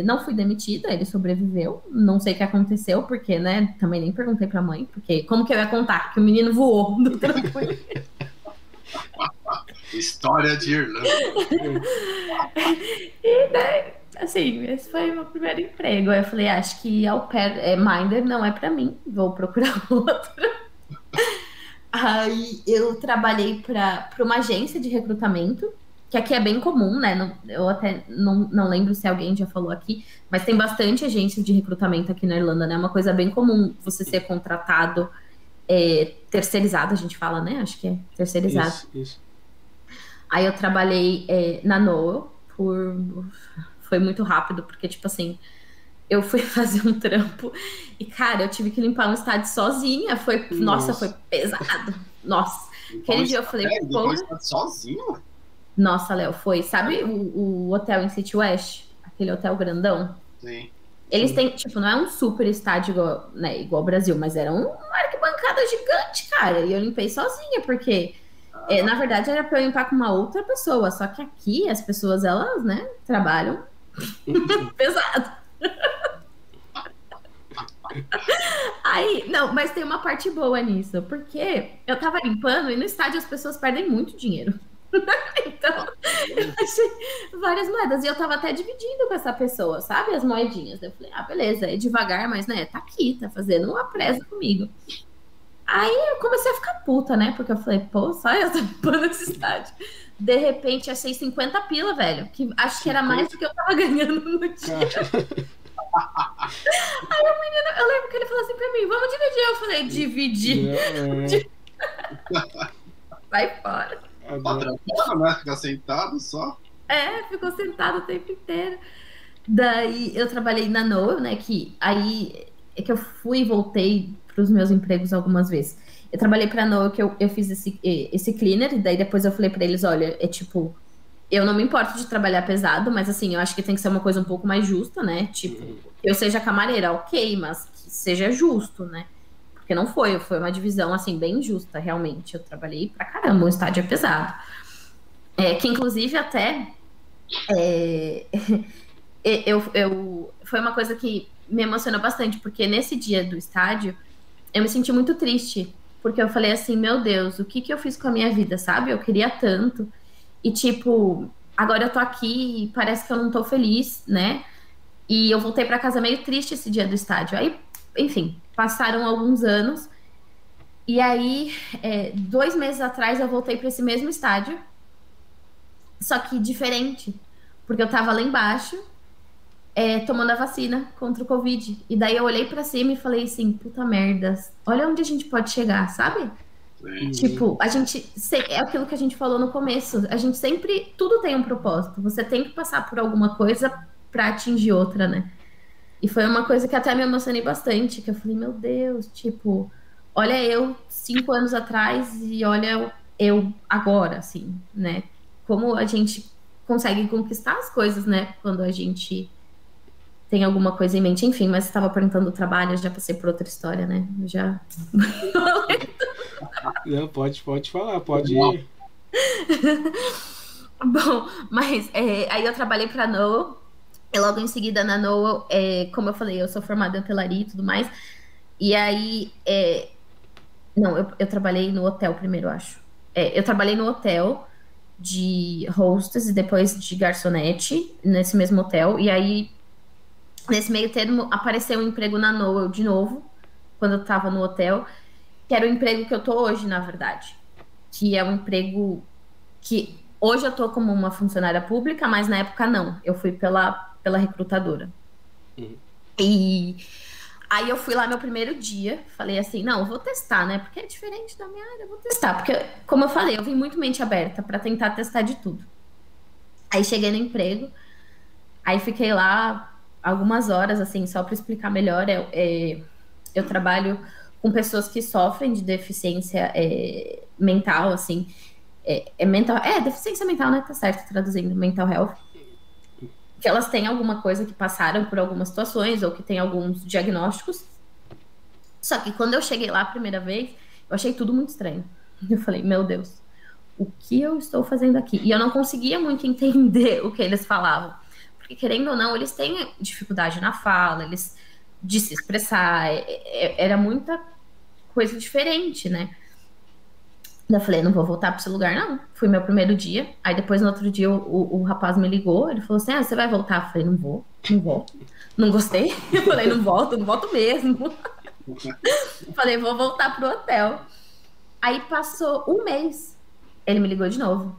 não fui demitida, ele sobreviveu. Não sei o que aconteceu, porque, né? Também nem perguntei pra mãe, porque como que eu ia contar que o menino voou do trampolim? História de Irlanda. E daí, assim, esse foi o meu primeiro emprego. Aí eu falei, acho que au pair, Minder não é pra mim, vou procurar outro. Aí eu trabalhei para uma agência de recrutamento, que aqui é bem comum, né? Eu até não lembro se alguém já falou aqui, mas tem bastante agência de recrutamento aqui na Irlanda, né? É uma coisa bem comum você ser contratado terceirizado, a gente fala, né? Acho que é terceirizado. Isso. Aí eu trabalhei na Noel foi muito rápido, porque, tipo assim, eu fui fazer um trampo e, cara, eu tive que limpar um estádio sozinha. Nossa, foi pesado. Nossa. Aquele dia eu falei, pô. Sozinho? Nossa, Léo, foi. Sabe o hotel em City West? Aquele hotel grandão? Sim. Eles têm, tipo, não é um super estádio igual, né, igual ao Brasil, mas era uma arquibancada gigante, cara. E eu limpei sozinha, porque, na verdade, era pra eu limpar com uma outra pessoa. Só que aqui as pessoas, elas, né, trabalham pesado. Aí, não, mas tem uma parte boa nisso, porque eu tava limpando e no estádio as pessoas perdem muito dinheiro. Então, eu achei várias moedas. E eu tava até dividindo com essa pessoa, sabe? As moedinhas. Eu falei, beleza, é devagar, mas, né, tá aqui, tá fazendo uma presa comigo. Aí eu comecei a ficar puta, né? Porque eu falei, pô, só eu tô limpando esse estádio. De repente, achei 50 pila, velho. Que acho que era mais do que eu tava ganhando no dia. Aí o menino, eu lembro que ele falou assim pra mim, vamos dividir. Eu falei, dividir. Vai fora. Tá né? Ficar sentado só. Ficou sentado o tempo inteiro. Daí eu trabalhei na Noel, né? Que aí é que eu fui e voltei para os meus empregos algumas vezes. Eu trabalhei para a Noel, que eu fiz esse cleaner, e daí depois eu falei para eles, olha, tipo, eu não me importo de trabalhar pesado, mas assim, eu acho que tem que ser uma coisa um pouco mais justa, né? Tipo, eu seja camareira, ok, mas que seja justo, né? Porque não foi uma divisão, assim, bem justa, realmente. Eu trabalhei pra caramba, o estádio é pesado. Que inclusive até foi uma coisa que me emocionou bastante, porque nesse dia do estádio eu me senti muito triste, porque eu falei assim, meu Deus, o que eu fiz com a minha vida, sabe? Eu queria tanto, e tipo, agora eu tô aqui e parece que eu não tô feliz, né? E eu voltei pra casa meio triste esse dia do estádio. Aí, enfim, passaram alguns anos, e aí 2 meses atrás eu voltei para esse mesmo estádio, só que diferente, porque eu tava lá embaixo tomando a vacina contra o Covid. E daí eu olhei pra cima e falei assim, puta merda, olha onde a gente pode chegar, sabe? Tipo, a gente... É aquilo que a gente falou no começo. A gente sempre... Tudo tem um propósito. Você tem que passar por alguma coisa pra atingir outra, né? E foi uma coisa que até me emocionei bastante, que eu falei, meu Deus, tipo... Olha eu 5 anos atrás e olha eu agora, assim, né? Como a gente consegue conquistar as coisas, né? Quando a gente tem alguma coisa em mente. Enfim, mas você estava perguntando do trabalho, eu já passei por outra história, né? Eu já... Não, pode falar, pode ir. Bom, mas aí eu trabalhei para a Noel, e logo em seguida na Noel, como eu falei, eu sou formada em hotelaria e tudo mais, e aí... Não, eu trabalhei no hotel primeiro, eu acho. Eu trabalhei no hotel de hostess e depois de garçonete, nesse mesmo hotel, e aí nesse meio termo apareceu um emprego na Noel de novo, quando eu tava no hotel, que era o emprego que eu tô hoje, na verdade. Que é um emprego que Hoje eu tô como uma funcionária pública, mas na época não. Eu fui pela recrutadora. E aí eu fui lá meu primeiro dia, falei assim, não, eu vou testar, né? Porque é diferente da minha área, eu vou testar. Porque, como eu falei, eu vim muito mente aberta para tentar testar de tudo. Aí cheguei no emprego, aí fiquei lá algumas horas, assim, só para explicar melhor. Eu trabalho com pessoas que sofrem de deficiência mental, assim. Deficiência mental, né? Tá certo, traduzindo, mental health. Que elas têm alguma coisa que passaram por algumas situações ou que têm alguns diagnósticos. Só que quando eu cheguei lá a primeira vez, eu achei tudo muito estranho. Eu falei, meu Deus, o que eu estou fazendo aqui? E eu não conseguia muito entender o que eles falavam. Porque, querendo ou não, eles têm dificuldade na fala, de se expressar. Era muita coisa diferente, né? Eu falei, não vou voltar para esse lugar, não. Fui meu primeiro dia. Aí depois, no outro dia, o rapaz me ligou. Ele falou assim, você vai voltar? Eu falei, não vou. Não gostei. Eu falei, não volto mesmo. Falei, vou voltar pro hotel. Aí passou um mês. Ele me ligou de novo.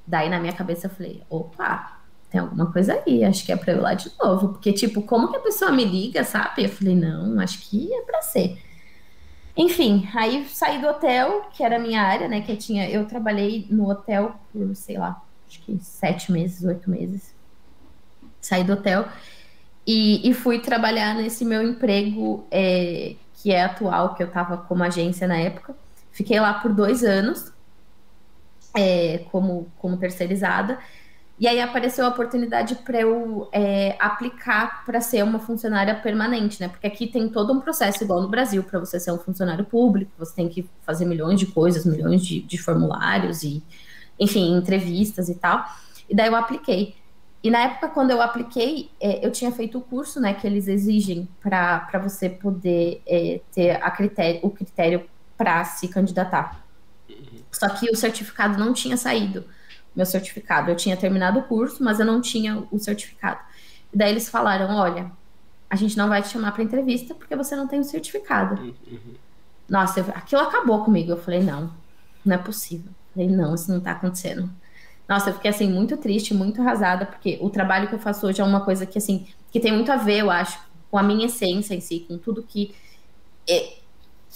Daí, na minha cabeça, eu falei, opa, tem alguma coisa aí. Acho que é pra eu ir lá de novo. Porque, tipo, como que a pessoa me liga, sabe? Eu falei, não, acho que é pra ser. Enfim, aí saí do hotel, que era a minha área, né? Eu trabalhei no hotel por, sei lá, acho que 7 meses, 8 meses. Saí do hotel e fui trabalhar nesse meu emprego, que é atual, que eu tava como agência na época. Fiquei lá por 2 anos, como terceirizada. E aí apareceu a oportunidade para eu aplicar para ser uma funcionária permanente, né? Porque aqui tem todo um processo igual no Brasil para você ser um funcionário público, você tem que fazer milhões de coisas, milhões de formulários e, enfim, entrevistas e tal. E daí eu apliquei. E na época, quando eu apliquei, eu tinha feito o curso, né, que eles exigem para você poder ter o critério para se candidatar. Só que o certificado não tinha saído. Meu certificado. Eu tinha terminado o curso, mas eu não tinha o certificado. E daí eles falaram, olha, a gente não vai te chamar para entrevista porque você não tem o certificado. Nossa, aquilo acabou comigo. Eu falei, não é possível. Eu falei, não, isso não tá acontecendo. Nossa, eu fiquei, assim, muito triste, muito arrasada, porque o trabalho que eu faço hoje é uma coisa que, assim, que tem muito a ver, eu acho, com a minha essência em si, com tudo que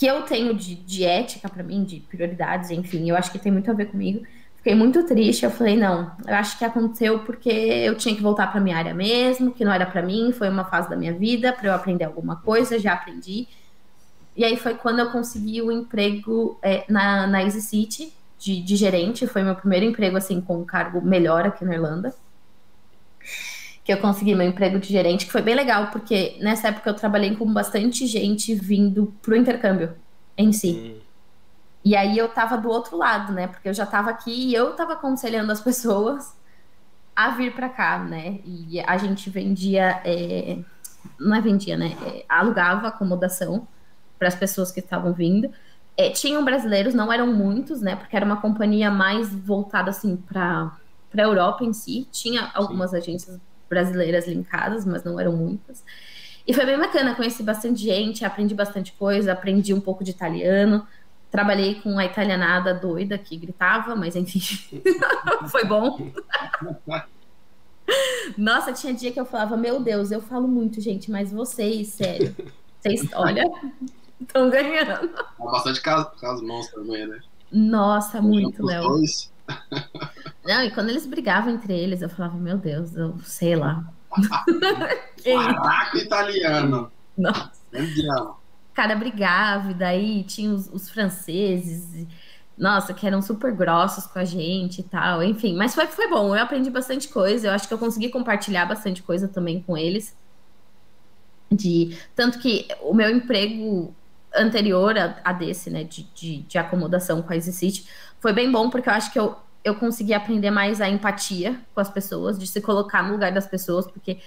eu tenho de ética para mim, de prioridades, enfim, eu acho que tem muito a ver comigo. Fiquei muito triste, eu falei, não, eu acho que aconteceu porque eu tinha que voltar para minha área mesmo, que não era para mim, foi uma fase da minha vida, para eu aprender alguma coisa, já aprendi. E aí foi quando eu consegui o emprego na Easy City, de gerente, foi meu primeiro emprego, assim, com um cargo melhor aqui na Irlanda, que eu consegui meu emprego de gerente, que foi bem legal, porque nessa época eu trabalhei com bastante gente vindo pro intercâmbio em si. E aí eu tava do outro lado, né? Porque eu já tava aqui e eu tava aconselhando as pessoas a vir pra cá, né? E a gente vendia, não é vendia, né? Alugava acomodação para as pessoas que estavam vindo. Tinham brasileiros, não eram muitos, né? Porque era uma companhia mais voltada, assim, pra Europa em si. Tinha algumas agências brasileiras linkadas, mas não eram muitas. E foi bem bacana, conheci bastante gente, aprendi bastante coisa, aprendi um pouco de italiano. Trabalhei com a italianada doida que gritava, mas enfim, foi bom. Nossa, tinha dia que eu falava, meu Deus, eu falo muito, gente, mas vocês, sério, olha, estão ganhando. Bastante com as mãos também, né? Nossa, muito, Léo. Dois. Não, e quando eles brigavam entre eles, eu falava, meu Deus, eu sei lá. Caraca, italiano. Nossa. Indiano. Cara brigava, e daí tinha os franceses, nossa, que eram super grossos com a gente e tal, enfim, mas foi bom, eu aprendi bastante coisa, eu acho que eu consegui compartilhar bastante coisa também com eles, tanto que o meu emprego anterior a desse, né, de acomodação com a Easy City, foi bem bom, porque eu acho que eu consegui aprender mais a empatia com as pessoas, de se colocar no lugar das pessoas, porque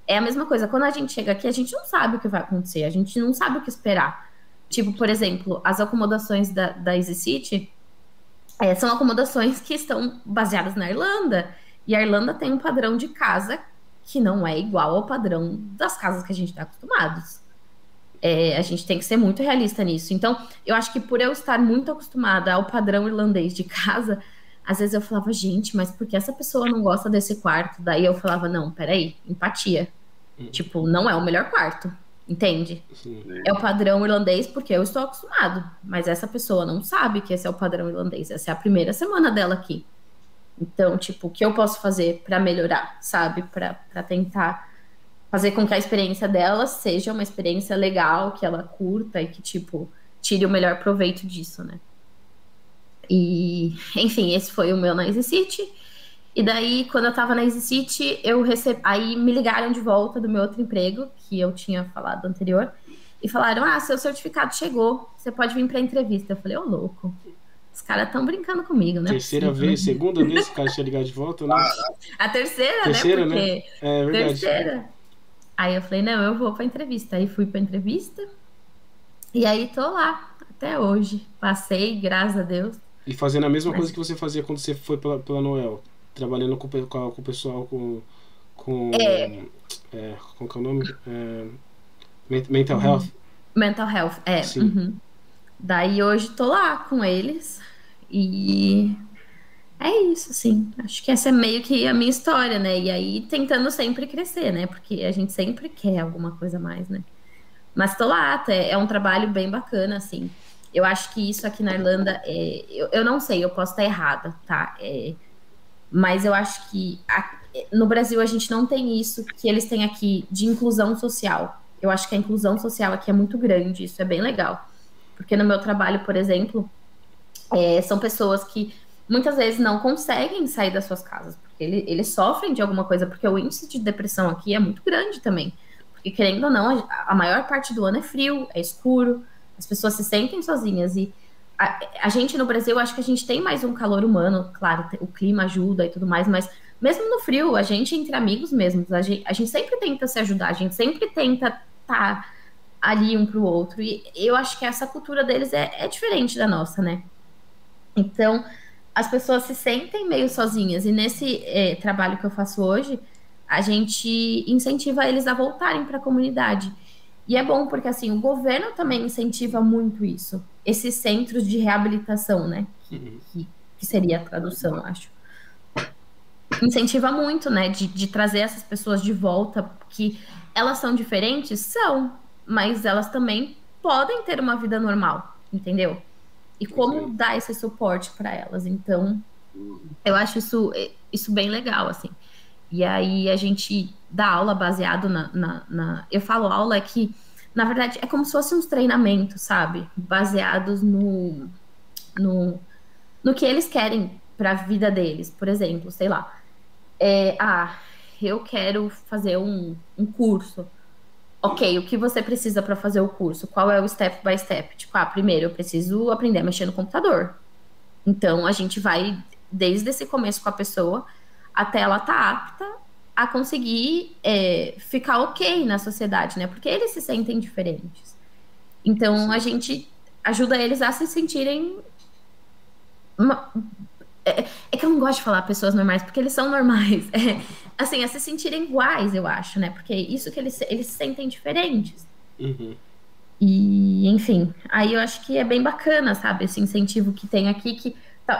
é a mesma coisa, quando a gente chega aqui, a gente não sabe o que vai acontecer, a gente não sabe o que esperar. Tipo, por exemplo, as acomodações da Easy City são acomodações que estão baseadas na Irlanda, e a Irlanda tem um padrão de casa que não é igual ao padrão das casas que a gente está acostumados. A gente tem que ser muito realista nisso. Então, eu acho que por eu estar muito acostumada ao padrão irlandês de casa, às vezes eu falava, gente, mas por que essa pessoa não gosta desse quarto? Daí eu falava, não, peraí, empatia. Tipo, não é o melhor quarto, entende? Sim. É o padrão irlandês porque eu estou acostumado, mas essa pessoa não sabe que esse é o padrão irlandês. Essa é a primeira semana dela aqui. Então, tipo, o que eu posso fazer para melhorar, sabe? Para tentar fazer com que a experiência dela seja uma experiência legal, que ela curta e que, tipo, tire o melhor proveito disso, né? E, enfim, esse foi o meu na Easy City. E daí, quando eu tava na Easy City, aí me ligaram de volta do meu outro emprego, que eu tinha falado anterior, e falaram, seu certificado chegou, você pode vir pra entrevista. Eu falei, ô louco, os caras estão brincando comigo, né? Terceira vez, segunda vez que o cara tinha ligado de volta, né? A terceira, Terceira, né? Porque... né? É verdade. Terceira. Aí eu falei, não, eu vou pra entrevista. Aí fui pra entrevista, e aí tô lá, até hoje. Passei, graças a Deus. E fazendo a mesma coisa que você fazia quando você foi pela Noel, trabalhando com o pessoal com como que é o nome? Mental Health. Mental Health, Sim. Uhum. Daí hoje tô lá com eles e é isso, assim. Acho que essa é meio que a minha história, né? E aí tentando sempre crescer, né? Porque a gente sempre quer alguma coisa a mais, né? Mas tô lá, é um trabalho bem bacana, assim. Eu acho que isso aqui na Irlanda, eu não sei, eu posso estar errada, tá? Mas eu acho que no Brasil a gente não tem isso que eles têm aqui de inclusão social. Eu acho que a inclusão social aqui é muito grande, isso é bem legal. Porque no meu trabalho, por exemplo, são pessoas que muitas vezes não conseguem sair das suas casas, porque eles sofrem de alguma coisa, porque o índice de depressão aqui é muito grande também. Porque, querendo ou não, a maior parte do ano é frio, é escuro, as pessoas se sentem sozinhas. E a gente no Brasil, acho que a gente tem mais um calor humano, claro, o clima ajuda e tudo mais, mas mesmo no frio, a gente entre amigos mesmos, a gente sempre tenta se ajudar, a gente sempre tenta estar ali um pro outro. E eu acho que essa cultura deles é diferente da nossa, né? Então, as pessoas se sentem meio sozinhas. E nesse trabalho que eu faço hoje, a gente incentiva eles a voltarem para a comunidade. E é bom porque, assim, o governo também incentiva muito isso. Esses centros de reabilitação, né? Que seria a tradução, acho. Incentiva muito, né? De trazer essas pessoas de volta, porque elas são diferentes? São. Mas elas também podem ter uma vida normal, entendeu? E como dar esse suporte para elas. Então, eu acho isso bem legal, assim. E aí a gente dá aula baseado eu falo aula que, na verdade, é como se fossem uns treinamentos, sabe? Baseados no que eles querem para a vida deles. Por exemplo, sei lá, eu quero fazer um curso. Ok, o que você precisa para fazer o curso? Qual é o step by step? Tipo, primeiro eu preciso aprender a mexer no computador. Então, a gente vai desde esse começo com a pessoa até ela estar apta a conseguir ficar ok na sociedade, né? Porque eles se sentem diferentes. Então, a gente ajuda eles a se sentirem... É que eu não gosto de falar pessoas normais, porque eles são normais. Assim, a se sentirem iguais, eu acho, né? Porque isso que eles se sentem diferentes. Uhum. E, enfim, aí eu acho que é bem bacana, sabe? Esse incentivo que tem aqui, que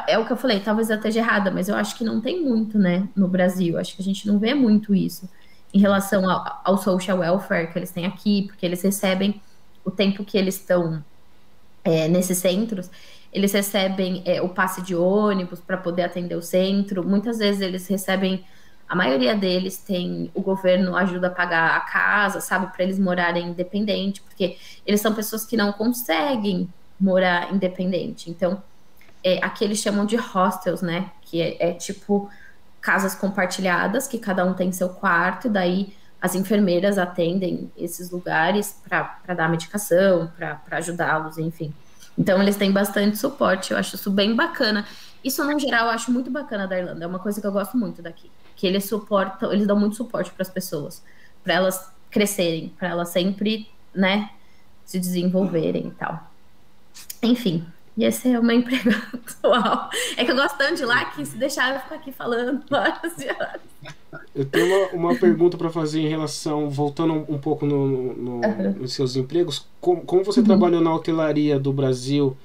é o que eu falei, talvez eu esteja errada, mas eu acho que não tem muito, né, no Brasil. Acho que a gente não vê muito isso em relação ao social welfare que eles têm aqui, porque eles recebem o tempo que eles estão nesses centros, eles recebem o passe de ônibus para poder atender o centro. Muitas vezes eles recebem, a maioria deles tem, o governo ajuda a pagar a casa, sabe, para eles morarem independente, porque eles são pessoas que não conseguem morar independente. Então, aqui eles chamam de hostels, né, que é tipo casas compartilhadas, que cada um tem seu quarto, e daí as enfermeiras atendem esses lugares para dar medicação, para ajudá-los, enfim. Então, eles têm bastante suporte, eu acho isso bem bacana. Isso, no geral, eu acho muito bacana da Irlanda, é uma coisa que eu gosto muito daqui, que eles dão muito suporte para as pessoas, para elas crescerem, para elas sempre, né, se desenvolverem e tal. Enfim, e esse é o meu emprego atual. É que eu gosto tanto de lá que se deixar eu fico aqui falando horas e horas. Eu tenho uma pergunta para fazer em relação, voltando um pouco nos seus empregos. Como você trabalhou na hotelaria do Brasil,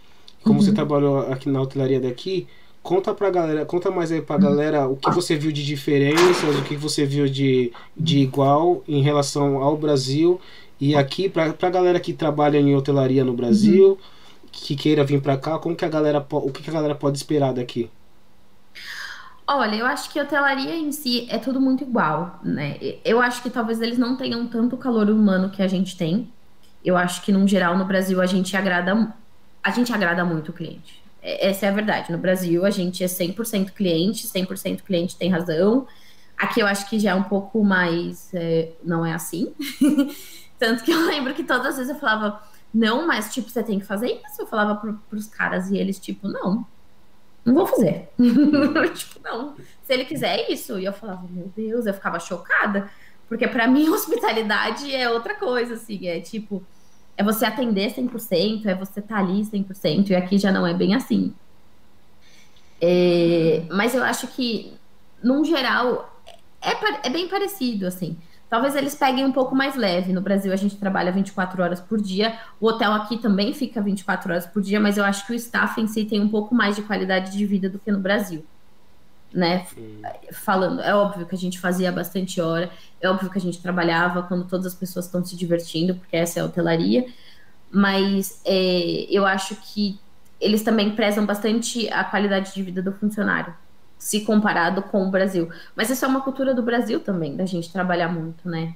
como você trabalhou aqui na hotelaria daqui, Conta mais aí pra galera o que você viu de diferenças, o que você viu de igual em relação ao Brasil e aqui, pra galera que trabalha em hotelaria no Brasil, que queira vir pra cá, como que o que a galera pode esperar daqui? Olha, eu acho que a hotelaria em si é tudo muito igual, né? Eu acho que talvez eles não tenham tanto calor humano que a gente tem. Eu acho que, num geral, no Brasil, a gente agrada muito o cliente. Essa é a verdade. No Brasil, a gente é 100% cliente, 100% cliente tem razão. Aqui eu acho que já é um pouco mais... não é assim. Tanto que eu lembro que todas as vezes eu falava, não, mas, tipo, você tem que fazer isso. Eu falava pros caras e eles, tipo, não vou fazer. Tipo, não. Se ele quiser é isso. E eu falava, meu Deus, eu ficava chocada. Porque pra mim, hospitalidade é outra coisa, assim. É tipo, é você atender 100%, é você estar ali 100%. E aqui já não é bem assim. Mas eu acho que, num geral, é bem parecido, assim. Talvez eles peguem um pouco mais leve. No Brasil, a gente trabalha 24 horas por dia. O hotel aqui também fica 24 horas por dia, mas eu acho que o staff em si tem um pouco mais de qualidade de vida do que no Brasil, né? Falando, é óbvio que a gente fazia bastante hora, é óbvio que a gente trabalhava quando todas as pessoas estão se divertindo, porque essa é a hotelaria, mas eu acho que eles também prezam bastante a qualidade de vida do funcionário, se comparado com o Brasil. Mas isso é uma cultura do Brasil também, da gente trabalhar muito, né?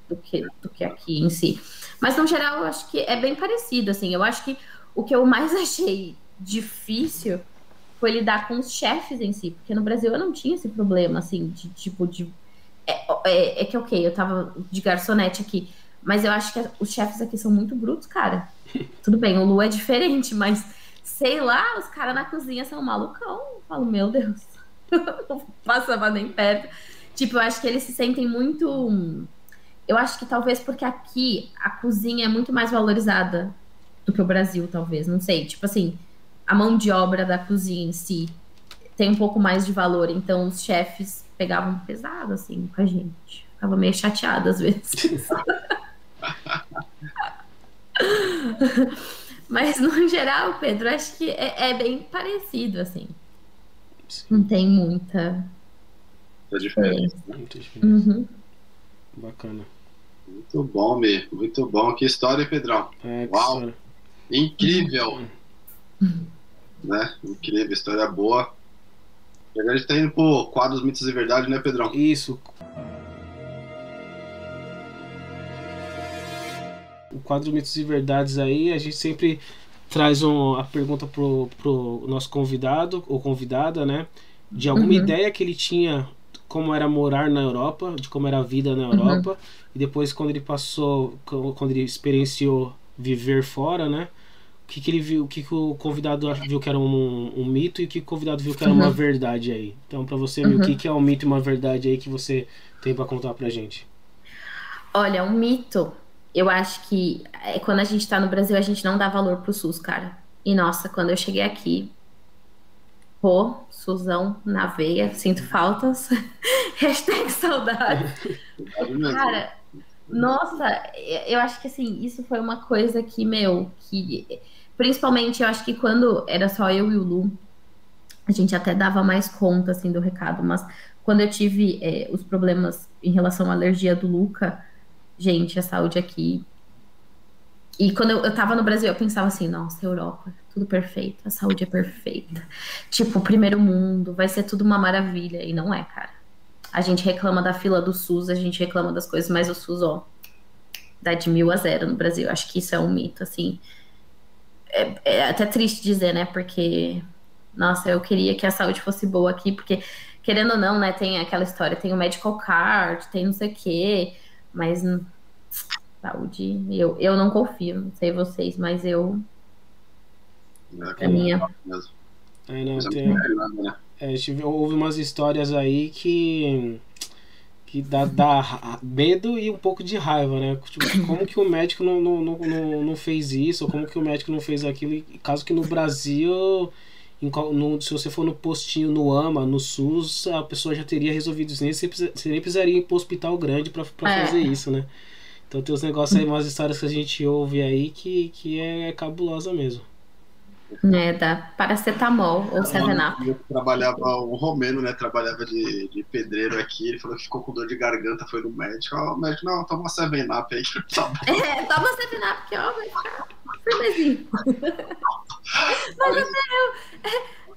Do que aqui em si. Mas, no geral, eu acho que é bem parecido, assim. Eu acho que o que eu mais achei difícil foi lidar com os chefes em si, porque no Brasil eu não tinha esse problema, assim, de tipo de... que, ok, eu tava de garçonete aqui, mas eu acho que os chefes aqui são muito brutos, cara. Tudo bem, o Lu é diferente, mas sei lá, os caras na cozinha são malucão. Eu falo, meu Deus, não passava nem perto. Tipo, eu acho que eles se sentem muito... Eu acho que talvez porque aqui a cozinha é muito mais valorizada do que o Brasil, talvez, não sei. Tipo assim, a mão de obra da cozinha em si tem um pouco mais de valor, então os chefes pegavam pesado, assim, com a gente. Ficava meio chateada às vezes. Mas, no geral, Pedro, acho que é bem parecido, assim. Não tem muita diferença. Muita diferença. Uhum. Bacana. Muito bom, Mi. Muito bom. Que história, Pedrão. Uau. História. Incrível. Né? Incrível, história boa. E agora a gente tá indo pro quadro dos mitos e verdade, né, Pedrão? Isso. O quadro Mitos e Verdades aí, a gente sempre traz a pergunta pro nosso convidado ou convidada, né? De alguma ideia que ele tinha como era morar na Europa, de como era a vida na Europa, e depois quando ele experienciou viver fora, né? O que ele viu, o que o convidado viu que era um mito e o que o convidado viu que era uma verdade aí. Então, pra você, o que é um mito e uma verdade aí que você tem pra contar pra gente? Olha, um mito... Eu acho que quando a gente tá no Brasil, a gente não dá valor pro SUS, cara. E, nossa, quando eu cheguei aqui, pô, SUSão na veia, sinto faltas. Hashtag saudade. Cara, nossa, eu acho que, assim, isso foi uma coisa que, principalmente, eu acho que quando era só eu e o Lu, a gente até dava mais conta, assim, do recado. Mas quando eu tive os problemas em relação à alergia do Luca... Gente, a saúde aqui... E quando eu tava no Brasil, eu pensava assim, nossa, Europa, tudo perfeito, a saúde é perfeita. Tipo, primeiro mundo, vai ser tudo uma maravilha. E não é, cara. A gente reclama da fila do SUS, a gente reclama das coisas, mas o SUS, ó, dá de 1000-0 no Brasil. Acho que isso é um mito, assim. É até triste dizer, né? Porque, nossa, eu queria que a saúde fosse boa aqui, porque, querendo ou não, né, tem aquela história, tem o medical card, tem não sei o quê... Mas saúde, eu não confio, não sei vocês, mas eu... A minha... houve umas histórias aí que dá medo e um pouco de raiva, né? Tipo, como que o médico não fez isso, ou como que o médico não fez aquilo, caso que no Brasil... se você for no postinho, no AMA, no SUS, a pessoa já teria resolvido isso. Você nem precisaria ir pro hospital grande pra fazer isso, né? Então tem uns negócios aí, umas histórias que a gente ouve aí que é cabulosa mesmo. Da paracetamol ou 7-Up. Eu trabalhava, um romeno, né? Trabalhava de pedreiro aqui. Ele falou que ficou com dor de garganta, foi no médico. O médico, não, toma uma 7-Up aí que tá bom. Toma 7-Up que ó, vai ficar firmezinho. Mas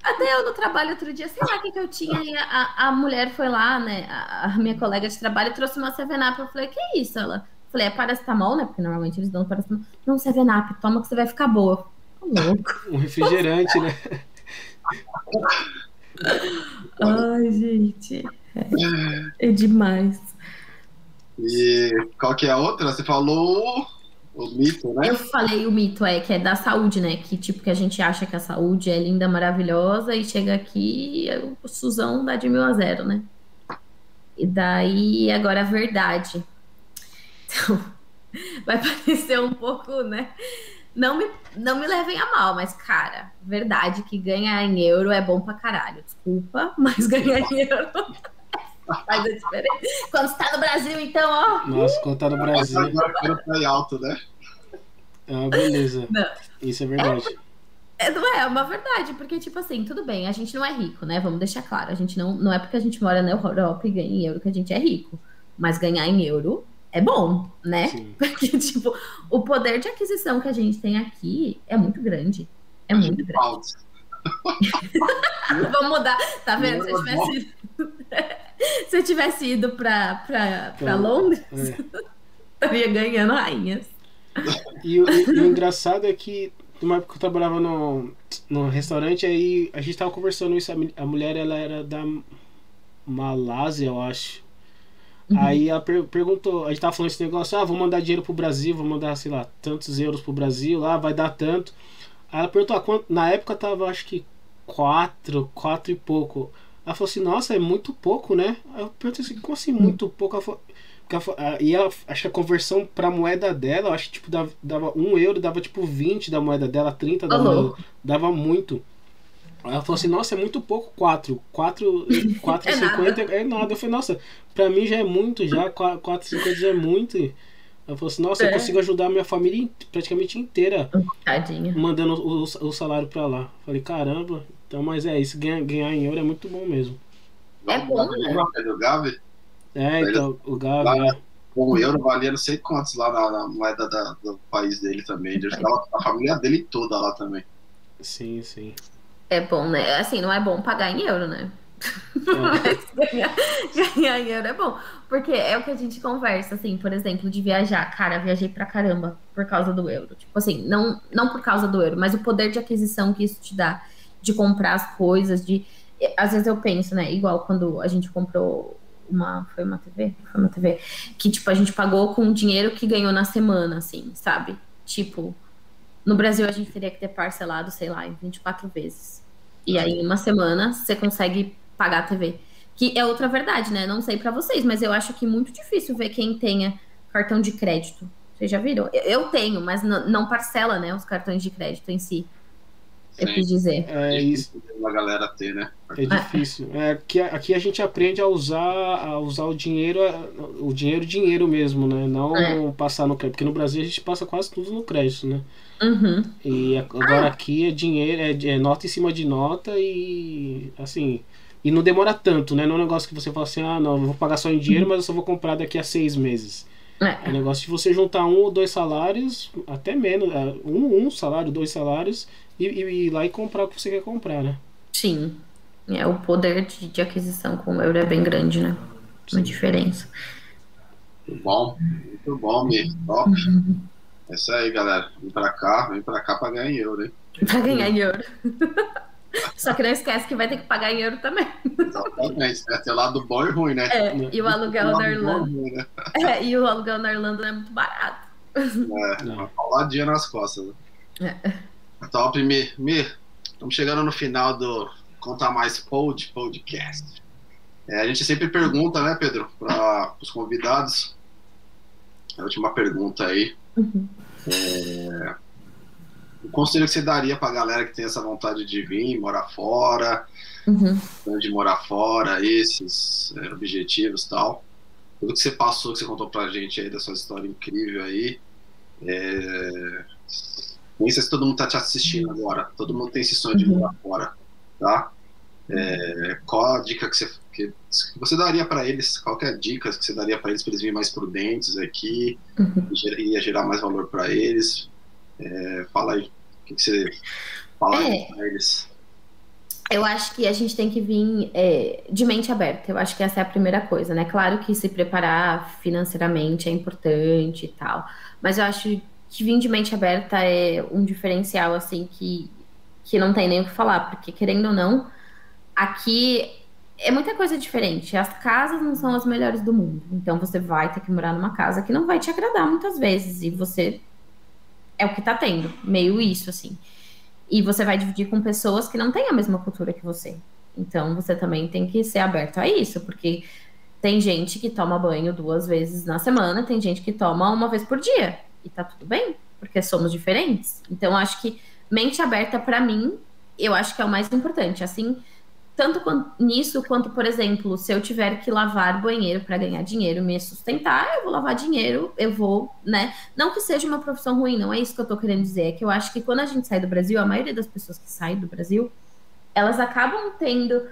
até eu no trabalho outro dia, sei lá o que eu tinha, e a mulher foi lá, né? A minha colega de trabalho trouxe uma 7-Up. Eu falei, que é isso? Ela falei, é paracetamol, né? Porque normalmente eles dão paracetamol. Não, 7-Up, toma que você vai ficar boa. Louco. Um refrigerante, né? Ai, gente. É demais. E qual que é a outra? Você falou o mito, né? Eu falei o mito, que é da saúde, né? Que tipo, que a gente acha que a saúde é linda, maravilhosa, e chega aqui, o SUSão dá de 1.000 a 0, né? E daí, agora a verdade. Então, vai parecer um pouco, né? Não me levem a mal, mas, cara, verdade que ganhar em euro é bom pra caralho. Desculpa, mas ganhar em euro faz a diferença. Quando você tá no Brasil, então, ó. Nossa, quando tá no Brasil. Agora foi alto, né? Beleza. Não. Isso é verdade. Não é uma verdade, porque, tipo assim, tudo bem, a gente não é rico, né? Vamos deixar claro. A gente não é porque a gente mora na Europa e ganha em euro que a gente é rico. Mas ganhar em euro é bom, né? Sim. Porque, tipo, o poder de aquisição que a gente tem aqui é muito grande. É muito grande. Vamos mudar. Tá vendo? Se eu tivesse ido pra Londres, estaria ganhando rainhas. E o engraçado é que, numa época que eu trabalhava no restaurante, aí a gente tava conversando isso. A mulher, ela era da Malásia, eu acho. Aí ela perguntou, a gente tava falando esse negócio, vou mandar dinheiro pro Brasil, vou mandar, sei lá, tantos euros pro Brasil, lá vai dar tanto. Aí ela perguntou, na época tava, acho que 4 e pouco. Ela falou assim, nossa, é muito pouco, né? Aí eu perguntei assim, como assim muito pouco? E ela, acho que a conversão pra moeda dela, acho que tipo, dava 1 euro, dava tipo 20 da moeda dela, 30 da moeda, dava muito. Ela falou assim, nossa, é muito pouco, 4,50 é nada. Eu falei, nossa, pra mim já é muito, já 4,50 já é muito. Ela falou assim, nossa, eu consigo ajudar a minha família praticamente inteira. Tadinha. Mandando o salário pra lá. Falei, caramba, então, mas é isso, ganhar em euro é muito bom mesmo. É bom, né? O Gavi? Então, o Gavi, O euro valia não sei quantos lá na moeda do país dele também. Ele ajudava a família dele toda lá também. Sim, sim. É bom, né? Assim, não é bom pagar em euro, né? Mas ganhar em euro é bom. Porque é o que a gente conversa, assim, por exemplo, de viajar. Cara, viajei pra caramba por causa do euro. Tipo assim, não por causa do euro, mas o poder de aquisição que isso te dá. De comprar as coisas, Às vezes eu penso, né? Igual quando a gente comprou Foi uma TV? Foi uma TV. Que, tipo, a gente pagou com o dinheiro que ganhou na semana, assim, sabe? Tipo... No Brasil, a gente teria que ter parcelado, sei lá, em 24 vezes. E aí, em uma semana, você consegue pagar a TV. Que é outra verdade, né? Não sei pra vocês, mas eu acho que é muito difícil ver quem tenha cartão de crédito. Vocês já viram? Eu tenho, mas não parcela, né? Os cartões de crédito em si. Sim. Eu quis dizer. É isso. A galera ter, né? É difícil. Aqui a gente aprende a usar o dinheiro mesmo, né? Não passar no crédito. Porque no Brasil a gente passa quase tudo no crédito, né? Uhum. E agora aqui é dinheiro, é nota em cima de nota e assim. E não demora tanto, né? Não é um negócio que você fala assim, não, eu vou pagar só em dinheiro, mas eu só vou comprar daqui a 6 meses. É um negócio de você juntar 1 ou 2 salários, até menos, um salário, 2 salários, e ir lá e comprar o que você quer comprar, né? Sim. O poder de aquisição com o euro é bem grande, né? Uma diferença. Muito bom, Mi. Top. É isso aí, galera. Vem pra cá pra ganhar em euro, hein? Pra ganhar em euro. Só que não esquece que vai ter que pagar em euro também. Exatamente. Tem lado bom e ruim, né? E o aluguel na Irlanda. E o aluguel na Irlanda não é muito barato. Uma pauladinha nas costas. Né? Top, Mi. Estamos chegando no final do Conta Mais podcast. A gente sempre pergunta, né, Pedro, para os convidados. A última pergunta aí. O conselho que você daria para a galera que tem essa vontade de vir, morar fora, de morar fora, esses objetivos e tal. Tudo que você passou, que você contou pra gente aí, da sua história incrível aí. Nem sei se todo mundo está te assistindo agora. Todo mundo tem esse sonho de morar fora, tá? Qual a dica que você daria para eles? Qual que é a dica que você daria para eles virem mais prudentes aqui? Ia gerar mais valor para eles? Fala aí. O que você fala para eles? Eu acho que a gente tem que vir de mente aberta. Eu acho que essa é a primeira coisa, né? Claro que se preparar financeiramente é importante e tal, mas eu acho que vir de mente aberta é um diferencial, assim, que não tem nem o que falar, porque querendo ou não, aqui é muita coisa diferente. As casas não são as melhores do mundo, então você vai ter que morar numa casa que não vai te agradar muitas vezes, e você é o que tá tendo, meio isso, assim. E você vai dividir com pessoas que não têm a mesma cultura que você. Então, você também tem que ser aberto a isso, porque tem gente que toma banho 2 vezes na semana, tem gente que toma 1 vez por dia. E tá tudo bem, porque somos diferentes. Então, acho que mente aberta, pra mim, eu acho que é o mais importante. Assim, tanto nisso, quanto, por exemplo, se eu tiver que lavar banheiro para ganhar dinheiro, me sustentar, eu vou lavar dinheiro, eu vou, né? Não que seja uma profissão ruim, não é isso que eu tô querendo dizer. É que eu acho que quando a gente sai do Brasil, a maioria das pessoas que saem do Brasil, elas acabam tendo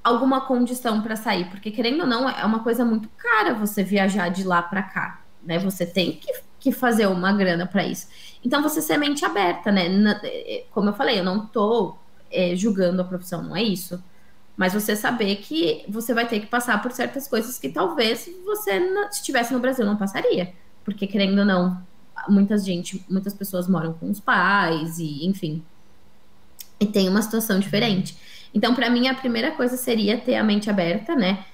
alguma condição para sair, porque querendo ou não, é uma coisa muito cara você viajar de lá para cá, né? Você tem que fazer uma grana para isso. Então, você ser mente aberta, né? Como eu falei, eu não tô julgando a profissão, não é isso. Mas você saber que você vai ter que passar por certas coisas que talvez você, se estivesse no Brasil, não passaria. Porque, querendo ou não, muitas pessoas moram com os pais, e enfim. E tem uma situação diferente. Então, para mim, a primeira coisa seria ter a mente aberta, né?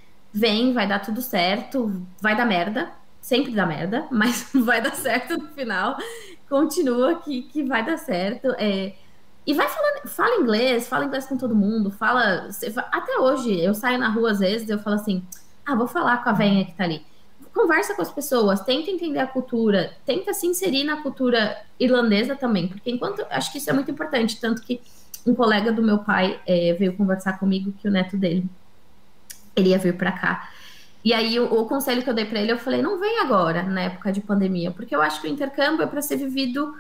Vai dar tudo certo, vai dar merda, sempre dá merda, mas vai dar certo no final. Continua que vai dar certo. E fala inglês com todo mundo, até hoje, eu saio na rua às vezes, eu falo assim, vou falar com a velha que tá ali. Conversa com as pessoas, tenta entender a cultura, tenta se inserir na cultura irlandesa também, porque acho que isso é muito importante, tanto que um colega do meu pai veio conversar comigo que o neto dele, ele ia vir pra cá. E aí o conselho que eu dei pra ele, eu falei, não vem agora, na época de pandemia, porque eu acho que o intercâmbio é pra ser vivido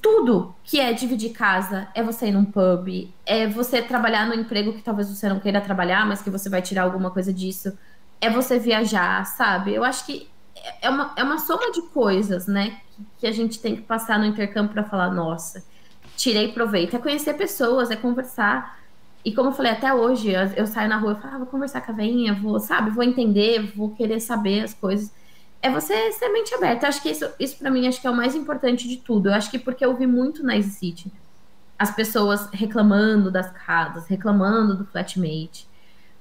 tudo, que é dividir casa, é você ir num pub, é você trabalhar no emprego que talvez você não queira trabalhar, mas que você vai tirar alguma coisa disso, é você viajar, sabe? Eu acho que é uma soma de coisas, né, que a gente tem que passar no intercâmbio para falar, nossa, tirei proveito. É conhecer pessoas, é conversar. E como eu falei, até hoje, eu saio na rua e falo, vou conversar com a veinha, vou entender, vou querer saber as coisas. É você ser mente aberta. Eu acho que isso para mim, acho que é o mais importante de tudo. Eu acho que porque eu vi muito na Easy City as pessoas reclamando das casas, reclamando do flatmate.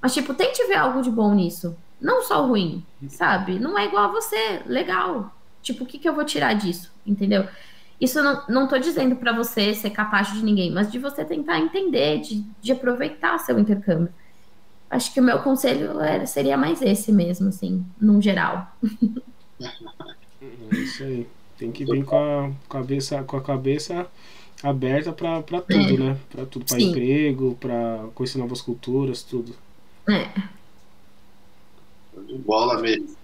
Mas, tipo, tente ver algo de bom nisso. Não só o ruim, sabe? Não é igual a você. Legal. Tipo, o que eu vou tirar disso? Entendeu? Isso eu não tô dizendo para você ser capaz de ninguém, mas de você tentar entender, de aproveitar seu intercâmbio. Acho que o meu conselho seria mais esse mesmo, assim, num geral. É isso aí. Tem que vir com a cabeça aberta para tudo, né? Para tudo, para emprego, para conhecer novas culturas, tudo. De bola mesmo.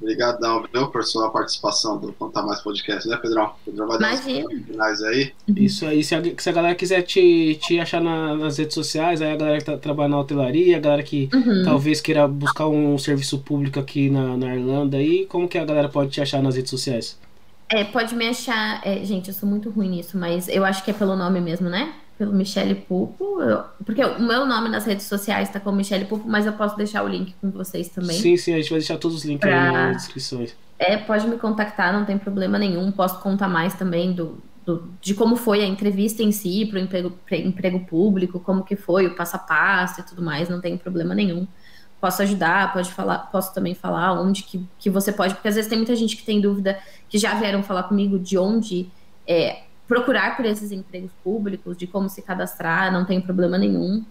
Obrigadão, viu, por sua participação do Contar Mais Podcast, né, Pedrão? Pedrão vai dar uns finais aí. Isso aí, se a galera quiser te achar nas redes sociais, aí a galera que tá trabalhando na hotelaria, a galera que talvez queira buscar um serviço público aqui na Irlanda, aí, como que a galera pode te achar nas redes sociais? Pode me achar, gente, eu sou muito ruim nisso, mas eu acho que é pelo nome mesmo, né? Pelo Michele Pupo, porque o meu nome nas redes sociais tá como Michele Pupo, mas eu posso deixar o link com vocês também. Sim, a gente vai deixar todos os links aí na descrição. Pode me contactar, não tem problema nenhum, posso contar mais também de como foi a entrevista em si, pro emprego público, como que foi, o passo a passo e tudo mais, não tem problema nenhum. Posso ajudar, posso também falar onde que você pode, porque às vezes tem muita gente que tem dúvida, que já vieram falar comigo de onde procurar por esses empregos públicos, de como se cadastrar, não tem problema nenhum,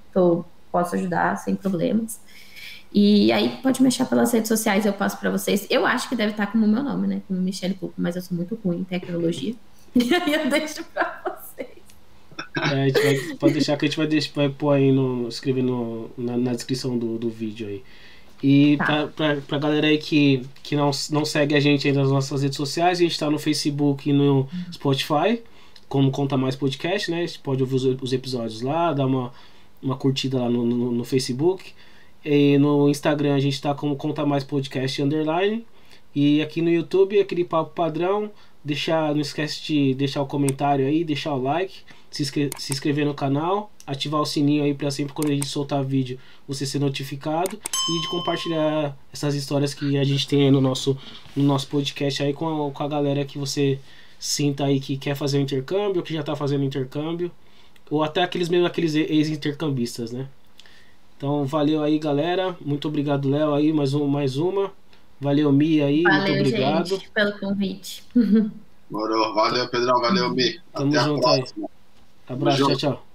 posso ajudar sem problemas. E aí pode me achar pelas redes sociais, eu passo para vocês. Eu acho que deve estar como o meu nome, né, como Michele Pupo, mas eu sou muito ruim em tecnologia, e aí eu deixo para vocês. Pode deixar que a gente vai pôr aí escrever na descrição do vídeo aí. E Tá. pra galera aí que não segue a gente ainda nas nossas redes sociais, a gente tá no Facebook e no Spotify, como Conta Mais Podcast, né? Você pode ouvir os episódios lá, dar uma curtida lá no Facebook. E no Instagram a gente tá como Conta Mais Podcast _. E aqui no YouTube, aquele papo padrão. Não esquece de deixar o comentário aí, deixar o like, se inscrever no canal, ativar o sininho aí para sempre quando a gente soltar vídeo você ser notificado, e de compartilhar essas histórias que a gente tem aí no nosso podcast aí com a galera que você sinta aí que quer fazer o intercâmbio, ou que já tá fazendo intercâmbio, ou até aqueles ex-intercambistas, né? Então valeu aí, galera, muito obrigado, Léo, aí mais uma. Valeu, Mi, aí, muito Valeu, obrigado. gente, pelo convite. Morou. Valeu, Pedrão. Valeu, Mi. Tamo Até a junto aí. próxima. Abraço, Tamo tchau, junto. tchau.